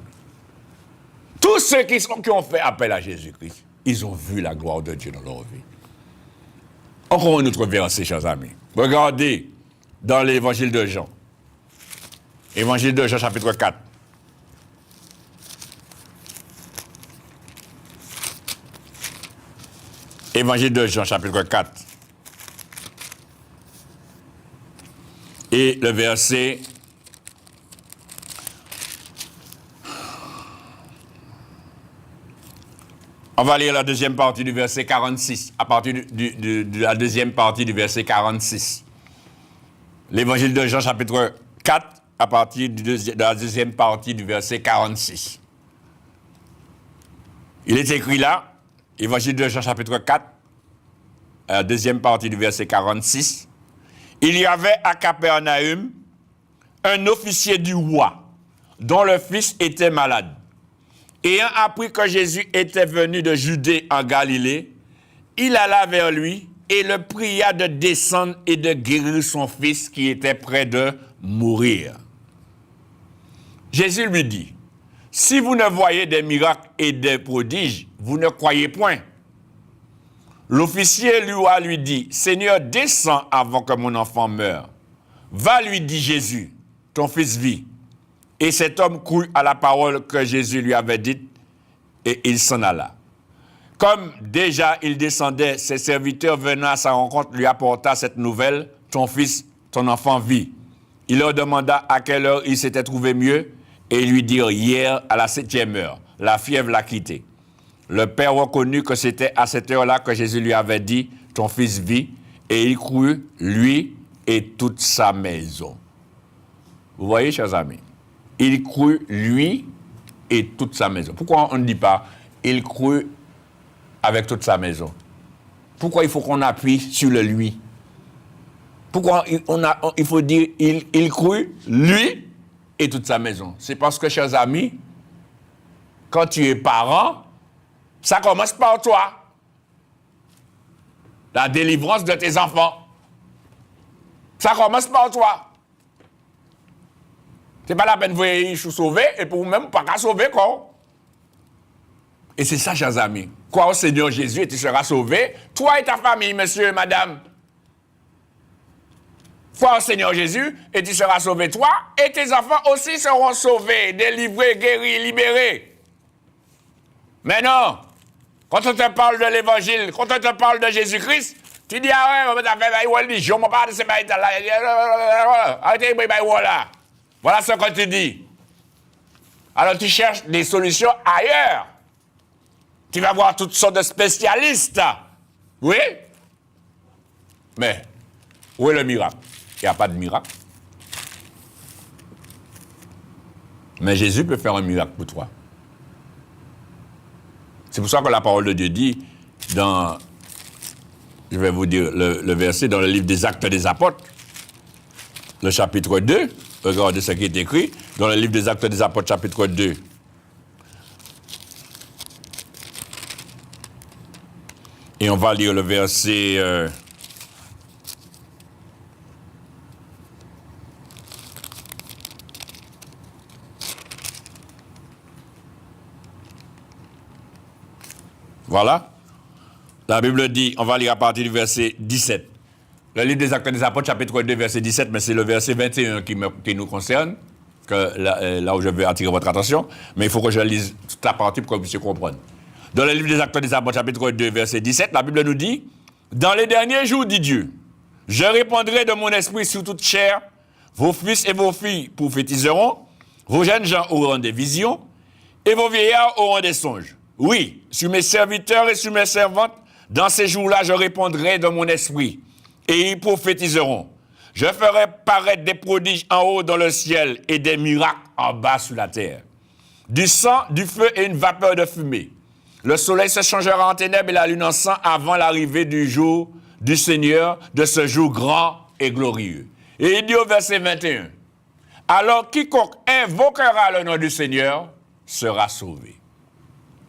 Tous ceux qui ont fait appel à Jésus-Christ, ils ont vu la gloire de Dieu dans leur vie. Encore un autre verset, chers amis. Regardez dans l'évangile de Jean. Évangile de Jean, chapitre 4. Évangile de Jean, chapitre 4. Et le verset... On va lire la deuxième partie du verset 46, à partir de la deuxième partie du verset 46. L'évangile de Jean, chapitre 4, à partir de la deuxième partie du verset 46. Il est écrit là, évangile de Jean, chapitre 4, à la deuxième partie du verset 46. Il y avait à Capernaum un officier du roi, dont le fils était malade. Ayant appris que Jésus était venu de Judée en Galilée, il alla vers lui et le pria de descendre et de guérir son fils qui était près de mourir. Jésus lui dit, « Si vous ne voyez des miracles et des prodiges, vous ne croyez point. » L'officier lui dit, « Seigneur, descends avant que mon enfant meure. » Va, lui dit Jésus, « Ton fils vit. » Et cet homme crut à la parole que Jésus lui avait dite, et il s'en alla. Comme déjà il descendait, ses serviteurs venant à sa rencontre lui apporta cette nouvelle, « Ton fils, ton enfant vit. » Il leur demanda à quelle heure il s'était trouvé mieux, et ils lui dirent, « Hier, à la 7e heure, la fièvre l'a quitté. » Le père reconnut que c'était à cette heure-là que Jésus lui avait dit, « Ton fils vit. » Et il crut, lui et toute sa maison. Vous voyez, chers amis? Il crut, lui et toute sa maison. Pourquoi on ne dit pas « il crut avec toute sa maison » ? Pourquoi il faut qu'on appuie sur le « lui » ? Pourquoi il faut dire « il crut, lui et toute sa maison » ? C'est parce que, chers amis, quand tu es parent, ça commence par toi. La délivrance de tes enfants. Ça commence par toi. C'est pas la peine de vous les sauver, et pour vous-même, pas qu'à sauver, quoi. Et c'est ça, chers amis. Crois au Seigneur Jésus et tu seras sauvé. Toi et ta famille, monsieur et madame. Crois au Seigneur Jésus et tu seras sauvé, toi. Et tes enfants aussi seront sauvés, délivrés, guéris, libérés. Mais non, quand on te parle de l'évangile, quand on te parle de Jésus-Christ, tu dis, ah ouais, je ne parle de ces là. Arrêtez, voilà. Voilà ce que tu dis. Alors tu cherches des solutions ailleurs. Tu vas voir toutes sortes de spécialistes. Oui? Mais, où est le miracle? Il n'y a pas de miracle. Mais Jésus peut faire un miracle pour toi. C'est pour ça que la parole de Dieu dit dans, je vais vous dire le verset dans le livre des Actes des Apôtres, le chapitre 2, regardez ce qui est écrit dans le livre des Actes des Apôtres, chapitre 2. Et on va lire le verset... Voilà. La Bible dit, on va lire à partir du verset 17. Le livre des Actes des Apôtres, chapitre 2, verset 17, mais c'est le verset 21 qui nous concerne, là où je veux attirer votre attention. Mais il faut que je lise toute la partie pour que vous puissiez comprendre. Dans le livre des Actes des Apôtres, chapitre 2, verset 17, la Bible nous dit, « Dans les derniers jours, dit Dieu, je répandrai de mon esprit sur toute chair, vos fils et vos filles prophétiseront, vos jeunes gens auront des visions, et vos vieillards auront des songes. Oui, sur mes serviteurs et sur mes servantes, dans ces jours-là, je répondrai de mon esprit, et ils prophétiseront. Je ferai paraître des prodiges en haut dans le ciel et des miracles en bas sur la terre. Du sang, du feu et une vapeur de fumée. Le soleil se changera en ténèbres et la lune en sang avant l'arrivée du jour du Seigneur, de ce jour grand et glorieux. » Et il dit au verset 21, « Alors quiconque invoquera le nom du Seigneur sera sauvé. »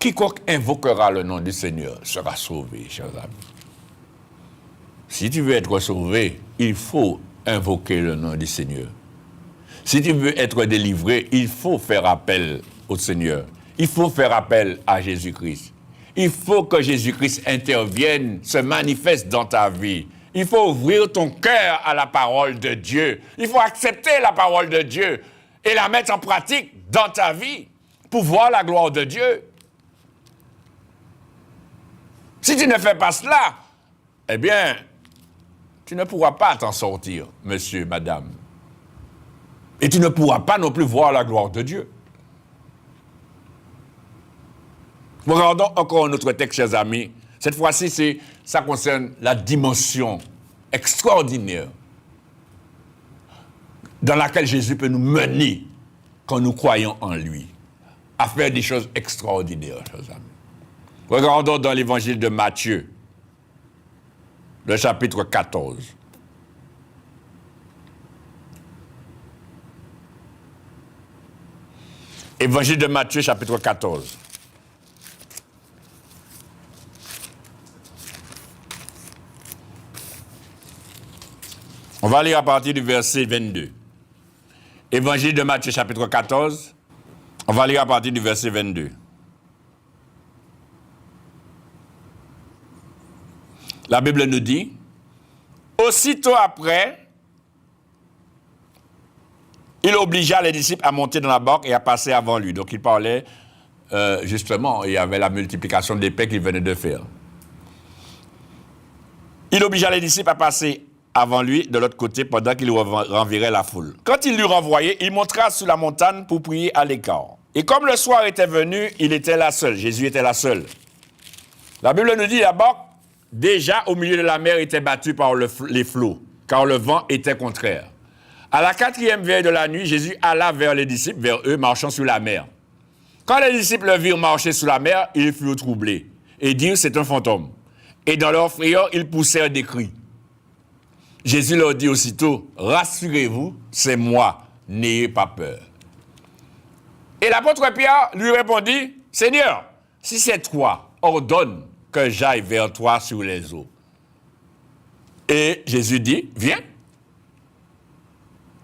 Quiconque invoquera le nom du Seigneur sera sauvé, chers amis. Si tu veux être sauvé, il faut invoquer le nom du Seigneur. Si tu veux être délivré, il faut faire appel au Seigneur. Il faut faire appel à Jésus-Christ. Il faut que Jésus-Christ intervienne, se manifeste dans ta vie. Il faut ouvrir ton cœur à la parole de Dieu. Il faut accepter la parole de Dieu et la mettre en pratique dans ta vie pour voir la gloire de Dieu. Si tu ne fais pas cela, eh bien, tu ne pourras pas t'en sortir, monsieur, madame. Et tu ne pourras pas non plus voir la gloire de Dieu. Regardons encore un autre texte, chers amis. Cette fois-ci, ça concerne la dimension extraordinaire dans laquelle Jésus peut nous mener quand nous croyons en lui, à faire des choses extraordinaires, chers amis. Regardons dans l'évangile de Matthieu, le chapitre 14. Évangile de Matthieu, chapitre 14. On va lire à partir du verset 22. Évangile de Matthieu, chapitre 14. On va lire à partir du verset 22. La Bible nous dit, aussitôt après, il obligea les disciples à monter dans la barque et à passer avant lui. Donc il parlait, justement, il y avait la multiplication des pains qu'il venait de faire. Il obligea les disciples à passer avant lui de l'autre côté pendant qu'il renverrait la foule. Quand il l'eut renvoyé, il montra sur la montagne pour prier à l'écart. Et comme le soir était venu, il était là seul. Jésus était là seul. La Bible nous dit, la barque, déjà au milieu de la mer, était battue par les flots, car le vent était contraire. À la 4e veille de la nuit, Jésus alla vers les disciples, vers eux, marchant sur la mer. Quand les disciples le virent marcher sur la mer, ils furent troublés et dirent, c'est un fantôme. Et dans leur frayeur, ils poussèrent des cris. Jésus leur dit aussitôt, rassurez-vous, c'est moi, n'ayez pas peur. Et l'apôtre Pierre lui répondit, Seigneur, si c'est toi, ordonne que j'aille vers toi sur les eaux. Et Jésus dit, viens.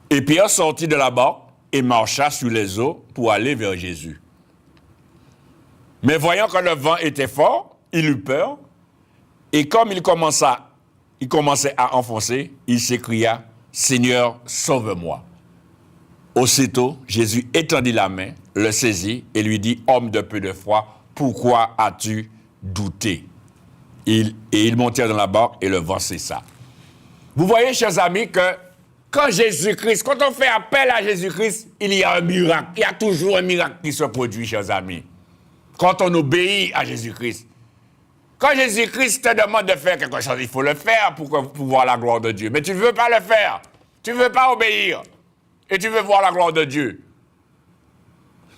Et Pierre sortit de la barque et marcha sur les eaux pour aller vers Jésus. Mais voyant que le vent était fort, il eut peur, et comme il commençait à enfoncer, il s'écria, Seigneur, sauve-moi. Aussitôt, Jésus étendit la main, le saisit et lui dit, homme de peu de foi, pourquoi as-tu douté? Et ils montèrent dans la barque et le vent cessa. Vous voyez, chers amis, que quand on fait appel à Jésus-Christ, il y a un miracle. Il y a toujours un miracle qui se produit, chers amis. Quand on obéit à Jésus-Christ. Quand Jésus-Christ te demande de faire quelque chose, il faut le faire pour voir la gloire de Dieu. Mais tu ne veux pas le faire. Tu ne veux pas obéir. Et tu veux voir la gloire de Dieu.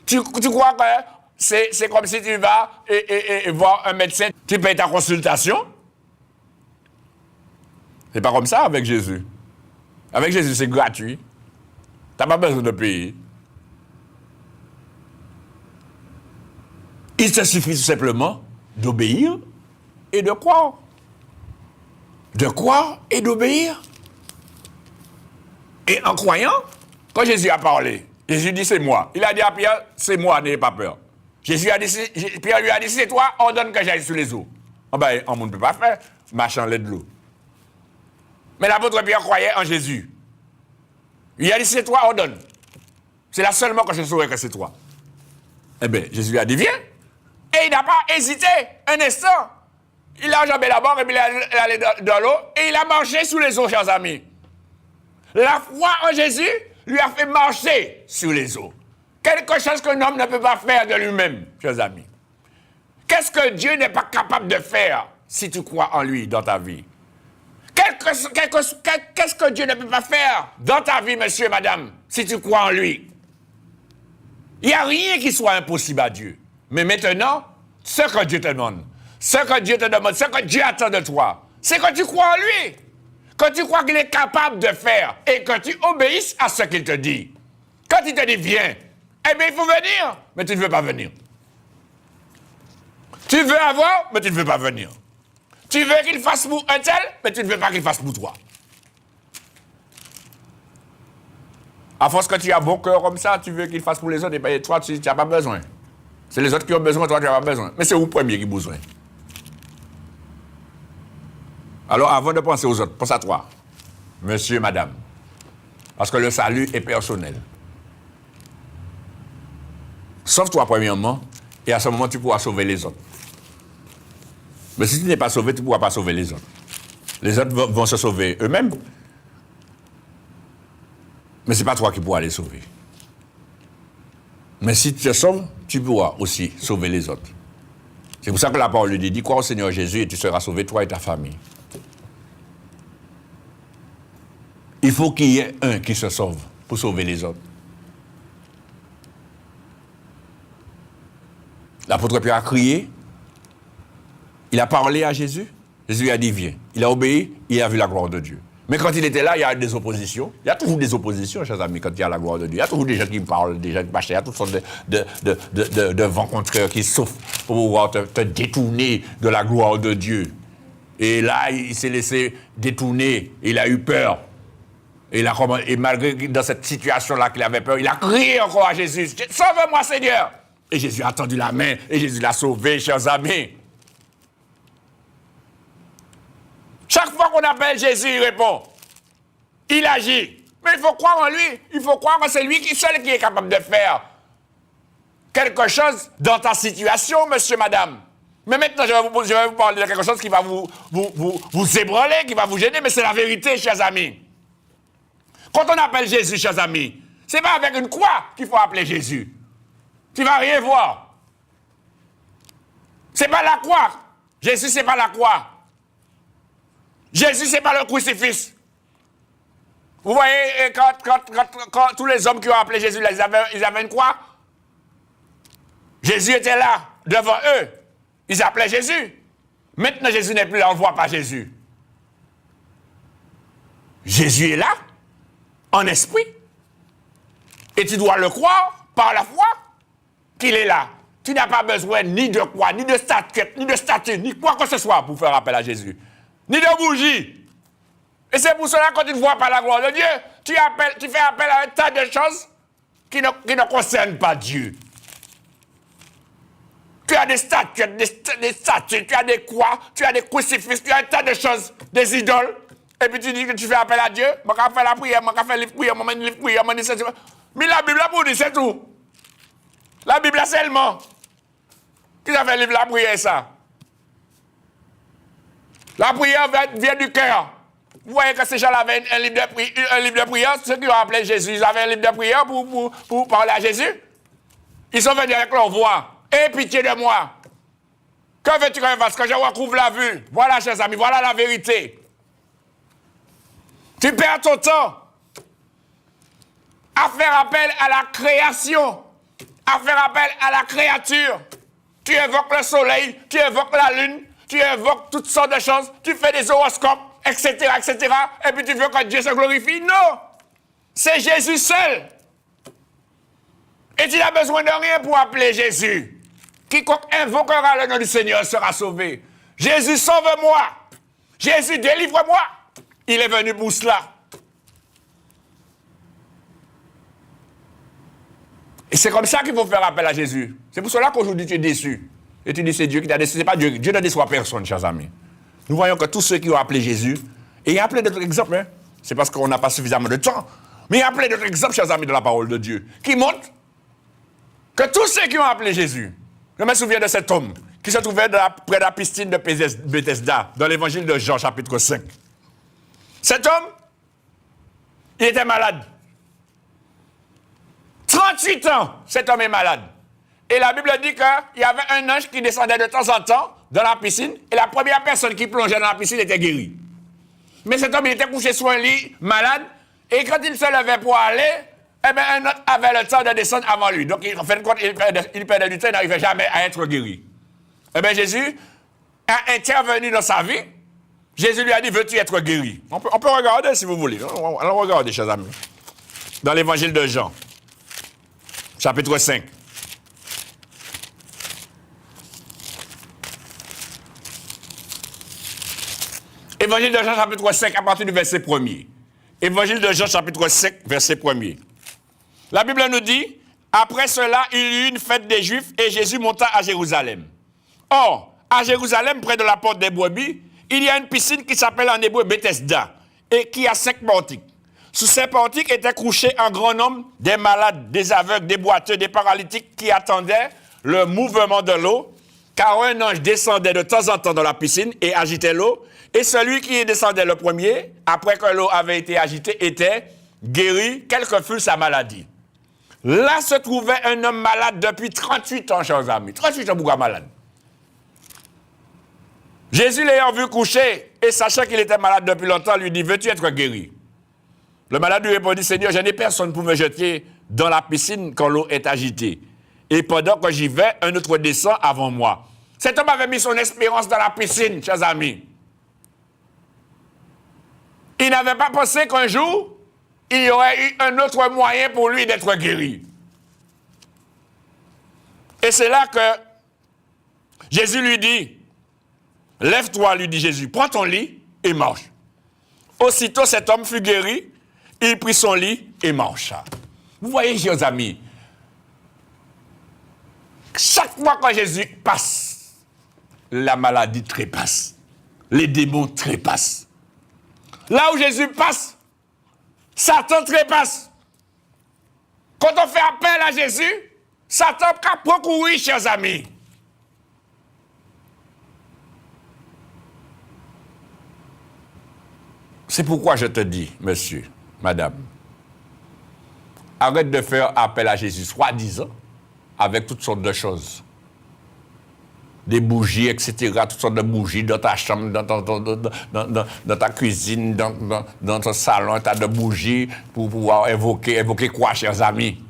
Tu crois que c'est comme si tu vas et voir un médecin, tu payes ta consultation? C'est pas comme ça avec Jésus. Avec Jésus, c'est gratuit. Tu n'as pas besoin de payer. Il te suffit tout simplement d'obéir et de croire. de croire et d'obéir. Et en croyant, quand Jésus a parlé, Jésus dit c'est moi. Il a dit à Pierre, c'est moi, n'ayez pas peur. Pierre lui a dit, c'est toi, ordonne que j'aille sur les eaux. Oh ben, on ne peut pas faire, marchant l'aide de l'eau. Mais l'apôtre Pierre croyait en Jésus. Il a dit, c'est toi, ordonne. C'est là seulement que je saurais que c'est toi. Eh bien, Jésus lui a dit, viens. Et il n'a pas hésité un instant. Il a enjambé la barre et puis il est allé dans l'eau et il a marché sous les eaux, chers amis. La foi en Jésus lui a fait marcher sur les eaux. Quelque chose qu'un homme ne peut pas faire de lui-même, chers amis. Qu'est-ce que Dieu n'est pas capable de faire si tu crois en lui dans ta vie? Qu'est-ce que Dieu ne peut pas faire dans ta vie, monsieur, madame, si tu crois en lui? Il n'y a rien qui soit impossible à Dieu. Mais maintenant, ce que Dieu te demande, ce que Dieu te demande, ce que Dieu attend de toi, c'est que tu crois en lui. Que tu crois qu'il est capable de faire et que tu obéisses à ce qu'il te dit. Quand il te dit viens, eh bien il faut venir, mais tu ne veux pas venir. Tu veux avoir, mais tu ne veux pas venir. Tu veux qu'il fasse pour un tel, mais tu ne veux pas qu'il fasse pour toi. À force que tu as bon cœur comme ça, tu veux qu'il fasse pour les autres, et bien toi, tu n'as pas besoin. C'est les autres qui ont besoin, toi, tu n'as pas besoin. Mais c'est vous premier qui a besoin. Alors, avant de penser aux autres, pense à toi, monsieur, madame. Parce que le salut est personnel. Sauve-toi premièrement, et à ce moment, tu pourras sauver les autres. Mais si tu n'es pas sauvé, tu ne pourras pas sauver les autres. Les autres vont se sauver eux-mêmes. Mais ce n'est pas toi qui pourras les sauver. Mais si tu te sauves, tu pourras aussi sauver les autres. C'est pour ça que la parole dit, crois au Seigneur Jésus et tu seras sauvé, toi et ta famille. Il faut qu'il y ait un qui se sauve pour sauver les autres. L'apôtre Pierre a crié, il a parlé à Jésus, Jésus lui a dit viens. Il a obéi, il a vu la gloire de Dieu. Mais quand il était là, il y a des oppositions. Il y a toujours des oppositions, chers amis, quand il y a la gloire de Dieu. Il y a toujours des gens qui me parlent, des gens qui marchent. Il y a toutes sortes de vents contraires qui souffrent pour pouvoir te détourner de la gloire de Dieu. Et là, il s'est laissé détourner. Il a eu peur. Et malgré dans cette situation-là qu'il avait peur, il a crié encore à Jésus. Sauve-moi, Seigneur! Et Jésus a tendu la main et Jésus l'a sauvé, chers amis. Chaque fois qu'on appelle Jésus, il répond. Il agit. Mais il faut croire en lui. Il faut croire que c'est lui seul qui est capable de faire quelque chose dans ta situation, monsieur, madame. Mais maintenant, je vais vous parler de quelque chose qui va vous ébranler, qui va vous gêner, mais c'est la vérité, chers amis. Quand on appelle Jésus, chers amis, c'est pas avec une croix qu'il faut appeler Jésus. Tu vas rien voir. C'est pas la croix. Jésus, c'est pas la croix. Jésus, c'est pas le crucifix. Vous voyez, quand tous les hommes qui ont appelé Jésus, là, ils avaient une croix. Jésus était là, devant eux. Ils appelaient Jésus. Maintenant, Jésus n'est plus là, on ne voit pas Jésus. Jésus est là, en esprit. Et tu dois le croire, par la foi, qu'il est là. Tu n'as pas besoin ni de croix, ni de statuette, ni de statue, ni quoi que ce soit pour faire appel à Jésus. Ni de bougie. Et c'est pour cela que quand tu ne vois pas la gloire de Dieu, tu fais appel à un tas de choses qui ne concernent pas Dieu. Tu as des statues, des statues, tu as des croix, tu as des crucifix, tu as un tas de choses, des idoles. Et puis tu dis que tu fais appel à Dieu. Je vais faire la prière, je vais faire le livre prière, je vais faire le livre prière, je vais faire ça. Mais la Bible, pour dire, c'est tout. La Bible, seulement. Qui a fait la prière, ça? La prière vient du cœur. Vous voyez que ces gens-là avaient un livre de prière, ceux qui ont appelé Jésus, ils avaient un livre de prière pour parler à Jésus. Ils sont venus avec leur voix. Aie pitié de moi. Que veux-tu que je fasse? Que je recouvre la vue. Voilà, chers amis, voilà la vérité. Tu perds ton temps à faire appel à la création, à faire appel à la créature. Tu évoques le soleil, tu évoques la lune, tu évoques toutes sortes de choses, tu fais des horoscopes, etc., etc., et puis tu veux que Dieu se glorifie. Non! C'est Jésus seul. Et tu n'as besoin de rien pour appeler Jésus. Quiconque invoquera le nom du Seigneur sera sauvé. Jésus, sauve-moi. Jésus, délivre-moi. Il est venu pour cela. Et c'est comme ça qu'il faut faire appel à Jésus. C'est pour cela qu'aujourd'hui tu es déçu. Et tu dis c'est Dieu qui t'a déçu. C'est pas Dieu. Dieu ne déçoit personne, chers amis. Nous voyons que tous ceux qui ont appelé Jésus, et il y a plein d'autres exemples, hein, c'est parce qu'on n'a pas suffisamment de temps, mais il y a plein d'autres exemples, chers amis, de la parole de Dieu, qui montrent que tous ceux qui ont appelé Jésus, je me souviens de cet homme qui se trouvait près de la piscine de Bethesda, dans l'évangile de Jean, chapitre 5. Cet homme, il était malade. 38 ans, cet homme est malade. Et la Bible dit qu'il y avait un ange qui descendait de temps en temps dans la piscine, et la première personne qui plongeait dans la piscine était guérie. Mais cet homme, il était couché sur un lit, malade, et quand il se levait pour aller, eh bien, un autre avait le temps de descendre avant lui. Donc, en fait, il perdait du temps, il n'arrivait jamais à être guéri. Eh bien, Jésus a intervenu dans sa vie. Jésus lui a dit, veux-tu être guéri? On peut regarder si vous voulez. Allons regarder, chers amis. Dans l'évangile de Jean, chapitre 5. Évangile de Jean, chapitre 5, à partir du verset 1er. Évangile de Jean, chapitre 5, verset 1er. La Bible nous dit, après cela, il y eut une fête des Juifs et Jésus monta à Jérusalem. Or, à Jérusalem, près de la porte des brebis, il y a une piscine qui s'appelle en hébreu Bethesda et qui a 5 portiques. Sous ces portiques étaient couchés un grand nombre des malades, des aveugles, des boiteux, des paralytiques qui attendaient le mouvement de l'eau, car un ange descendait de temps en temps dans la piscine et agitait l'eau, et celui qui descendait le premier, après que l'eau avait été agitée, était guéri, quelle que fût sa maladie. Là se trouvait un homme malade depuis 38 ans, chers amis. 38 ans, pourquoi malade? Jésus l'ayant vu coucher et sachant qu'il était malade depuis longtemps, lui dit, veux-tu être guéri? Le malade lui répondit, Seigneur, je n'ai personne pour me jeter dans la piscine quand l'eau est agitée. Et pendant que j'y vais, un autre descend avant moi. Cet homme avait mis son espérance dans la piscine, chers amis. Il n'avait pas pensé qu'un jour, il y aurait eu un autre moyen pour lui d'être guéri. Et c'est là que Jésus lui dit, lève-toi, lui dit Jésus, prends ton lit et marche. Aussitôt cet homme fut guéri, il prit son lit et marcha. Vous voyez, chers amis, chaque fois que Jésus passe, la maladie trépasse, les démons trépassent. Là où Jésus passe, Satan trépasse. Quand on fait appel à Jésus, Satan peut procourir, chers amis. C'est pourquoi je te dis, monsieur, madame, arrête de faire appel à Jésus, soi-disant, avec toutes sortes de choses. Des bougies, etc., toutes sortes de bougies dans ta chambre, dans ta cuisine, dans ton salon, un tas de bougies pour pouvoir évoquer quoi, chers amis?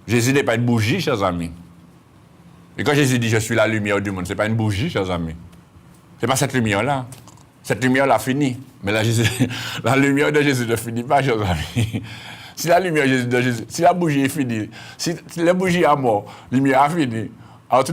Jésus n'est pas une bougie, chers amis. Et quand Jésus dit « Je suis la lumière du monde », ce n'est pas une bougie, chers amis. Ce n'est pas cette lumière-là. Cette lumière-là finit. Mais la lumière de Jésus ne finit pas, chers amis. Si la lumière de Jésus, si la bougie est finie, si la bougie est mort, la lumière a fini. Alors,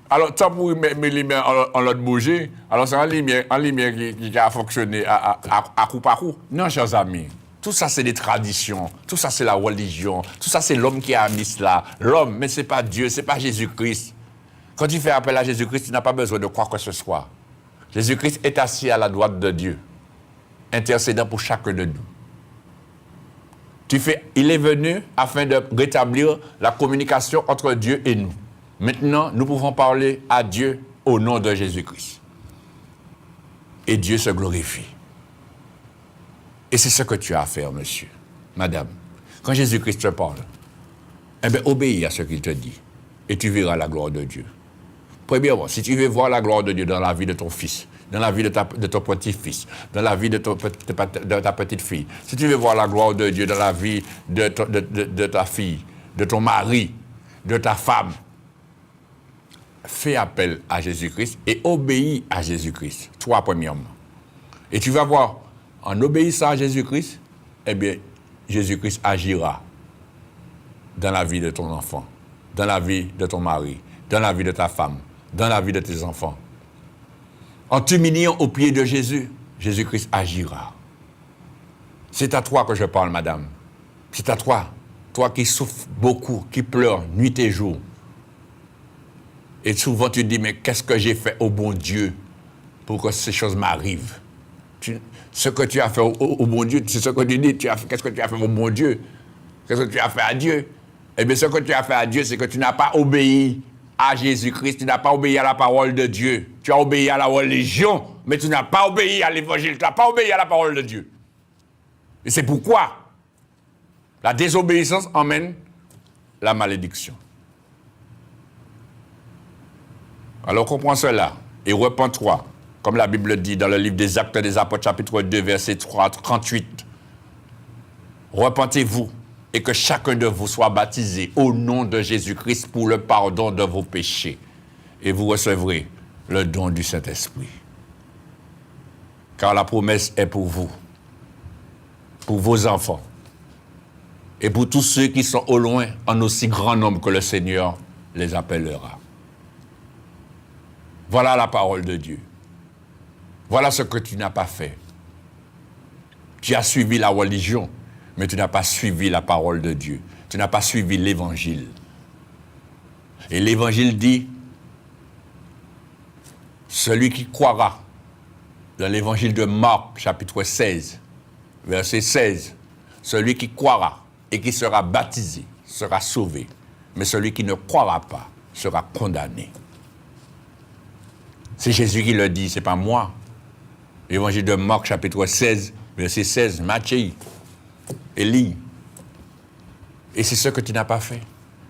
alors, tant pour mettre lumière en l'autre bougie, alors c'est une lumière qui a fonctionné à coup par coup. Non, chers amis, tout ça c'est des traditions, tout ça c'est la religion, tout ça c'est l'homme qui a mis cela. L'homme, mais c'est pas Dieu, c'est pas Jésus-Christ. Quand tu fais appel à Jésus-Christ, tu n'as pas besoin de quoi que ce soit. Jésus-Christ est assis à la droite de Dieu, intercédant pour chacun de nous. Il est venu afin de rétablir la communication entre Dieu et nous. Maintenant, nous pouvons parler à Dieu au nom de Jésus-Christ. Et Dieu se glorifie. Et c'est ce que tu as à faire, monsieur, madame. Quand Jésus-Christ te parle, eh bien, obéis à ce qu'il te dit. Et tu verras la gloire de Dieu. Premièrement, si tu veux voir la gloire de Dieu dans la vie de ton fils, dans la vie de ton petit-fils, dans la vie de ta petite-fille, si tu veux voir la gloire de Dieu dans la vie de ta fille, de ton mari, de ta femme, fais appel à Jésus-Christ et obéis à Jésus-Christ, toi premièrement. Et tu vas voir, en obéissant à Jésus-Christ, eh bien, Jésus-Christ agira dans la vie de ton enfant, dans la vie de ton mari, dans la vie de ta femme, dans la vie de tes enfants. en t'humiliant au pied de Jésus, Jésus-Christ agira. C'est à toi que je parle, madame. C'est à toi. Toi qui souffres beaucoup, qui pleures nuit et jour. Et souvent tu te dis, mais qu'est-ce que j'ai fait au bon Dieu pour que ces choses m'arrivent? Ce que tu as fait au bon Dieu, c'est ce que tu dis, qu'est-ce que tu as fait au bon Dieu? Qu'est-ce que tu as fait à Dieu? Eh bien, ce que tu as fait à Dieu, c'est que tu n'as pas obéi à Jésus-Christ, tu n'as pas obéi à la parole de Dieu. Tu as obéi à la religion, mais tu n'as pas obéi à l'évangile, tu n'as pas obéi à la parole de Dieu. Et c'est pourquoi la désobéissance emmène la malédiction. Alors comprends cela et repens-toi, comme la Bible dit dans le livre des Actes des Apôtres, chapitre 2, verset 38. Repentez-vous et que chacun de vous soit baptisé au nom de Jésus-Christ pour le pardon de vos péchés. Et vous recevrez le don du Saint-Esprit. Car la promesse est pour vous, pour vos enfants, et pour tous ceux qui sont au loin, en aussi grand nombre que le Seigneur les appellera. Voilà la parole de Dieu. Voilà ce que tu n'as pas fait. Tu as suivi la religion, mais tu n'as pas suivi la parole de Dieu. Tu n'as pas suivi l'évangile. Et l'évangile dit, celui qui croira, dans l'évangile de Marc, chapitre 16, verset 16, celui qui croira et qui sera baptisé sera sauvé, mais celui qui ne croira pas sera condamné. C'est Jésus qui le dit, ce n'est pas moi. L'évangile de Marc, chapitre 16, verset 16, Matthieu, Élie. Et c'est ce que tu n'as pas fait.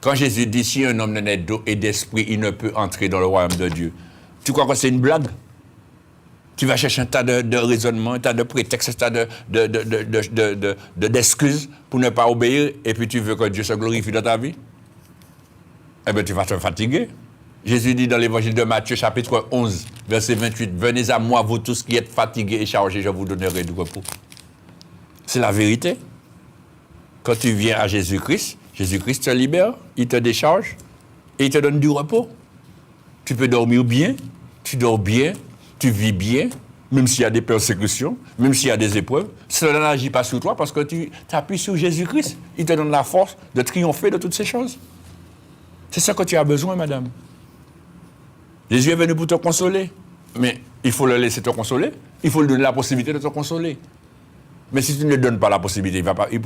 Quand Jésus dit, si un homme n'est d'eau et d'esprit, il ne peut entrer dans le royaume de Dieu. Tu crois que c'est une blague? Tu vas chercher un tas de raisonnements, un tas de prétextes, un tas d'excuses pour ne pas obéir, et puis tu veux que Dieu se glorifie dans ta vie? Eh bien, tu vas te fatiguer. Jésus dit dans l'évangile de Matthieu, chapitre 11, verset 28, « Venez à moi, vous tous qui êtes fatigués et chargés, je vous donnerai du repos. » C'est la vérité. Quand tu viens à Jésus-Christ, Jésus-Christ te libère, il te décharge et il te donne du repos. Tu peux dormir bien, tu dors bien, tu vis bien, même s'il y a des persécutions, même s'il y a des épreuves. Cela n'agit pas sur toi parce que tu t'appuies sur Jésus-Christ. Il te donne la force de triompher de toutes ces choses. C'est ça que tu as besoin, madame. Jésus est venu pour te consoler, mais il faut le laisser te consoler. Il faut lui donner la possibilité de te consoler. Mais si tu ne lui donnes pas la possibilité,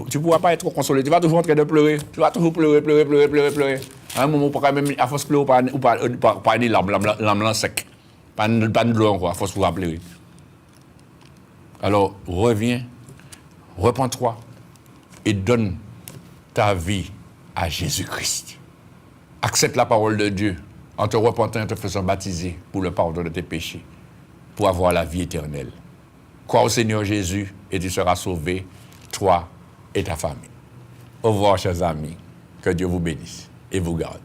tu ne pourras pas être consolé. Tu vas toujours en train de pleurer. Tu vas toujours pleurer. À un moment, même à force de pleurer, ou pas des larmes sec. Pas de l'eau encore, à force de pouvoir pleurer. Alors, reviens, repens-toi et donne ta vie à Jésus-Christ. Accepte la parole de Dieu en te repentant et en te faisant baptiser pour le pardon de tes péchés, pour avoir la vie éternelle. Crois au Seigneur Jésus et tu seras sauvé, toi et ta famille. Au revoir, chers amis. Que Dieu vous bénisse et vous garde.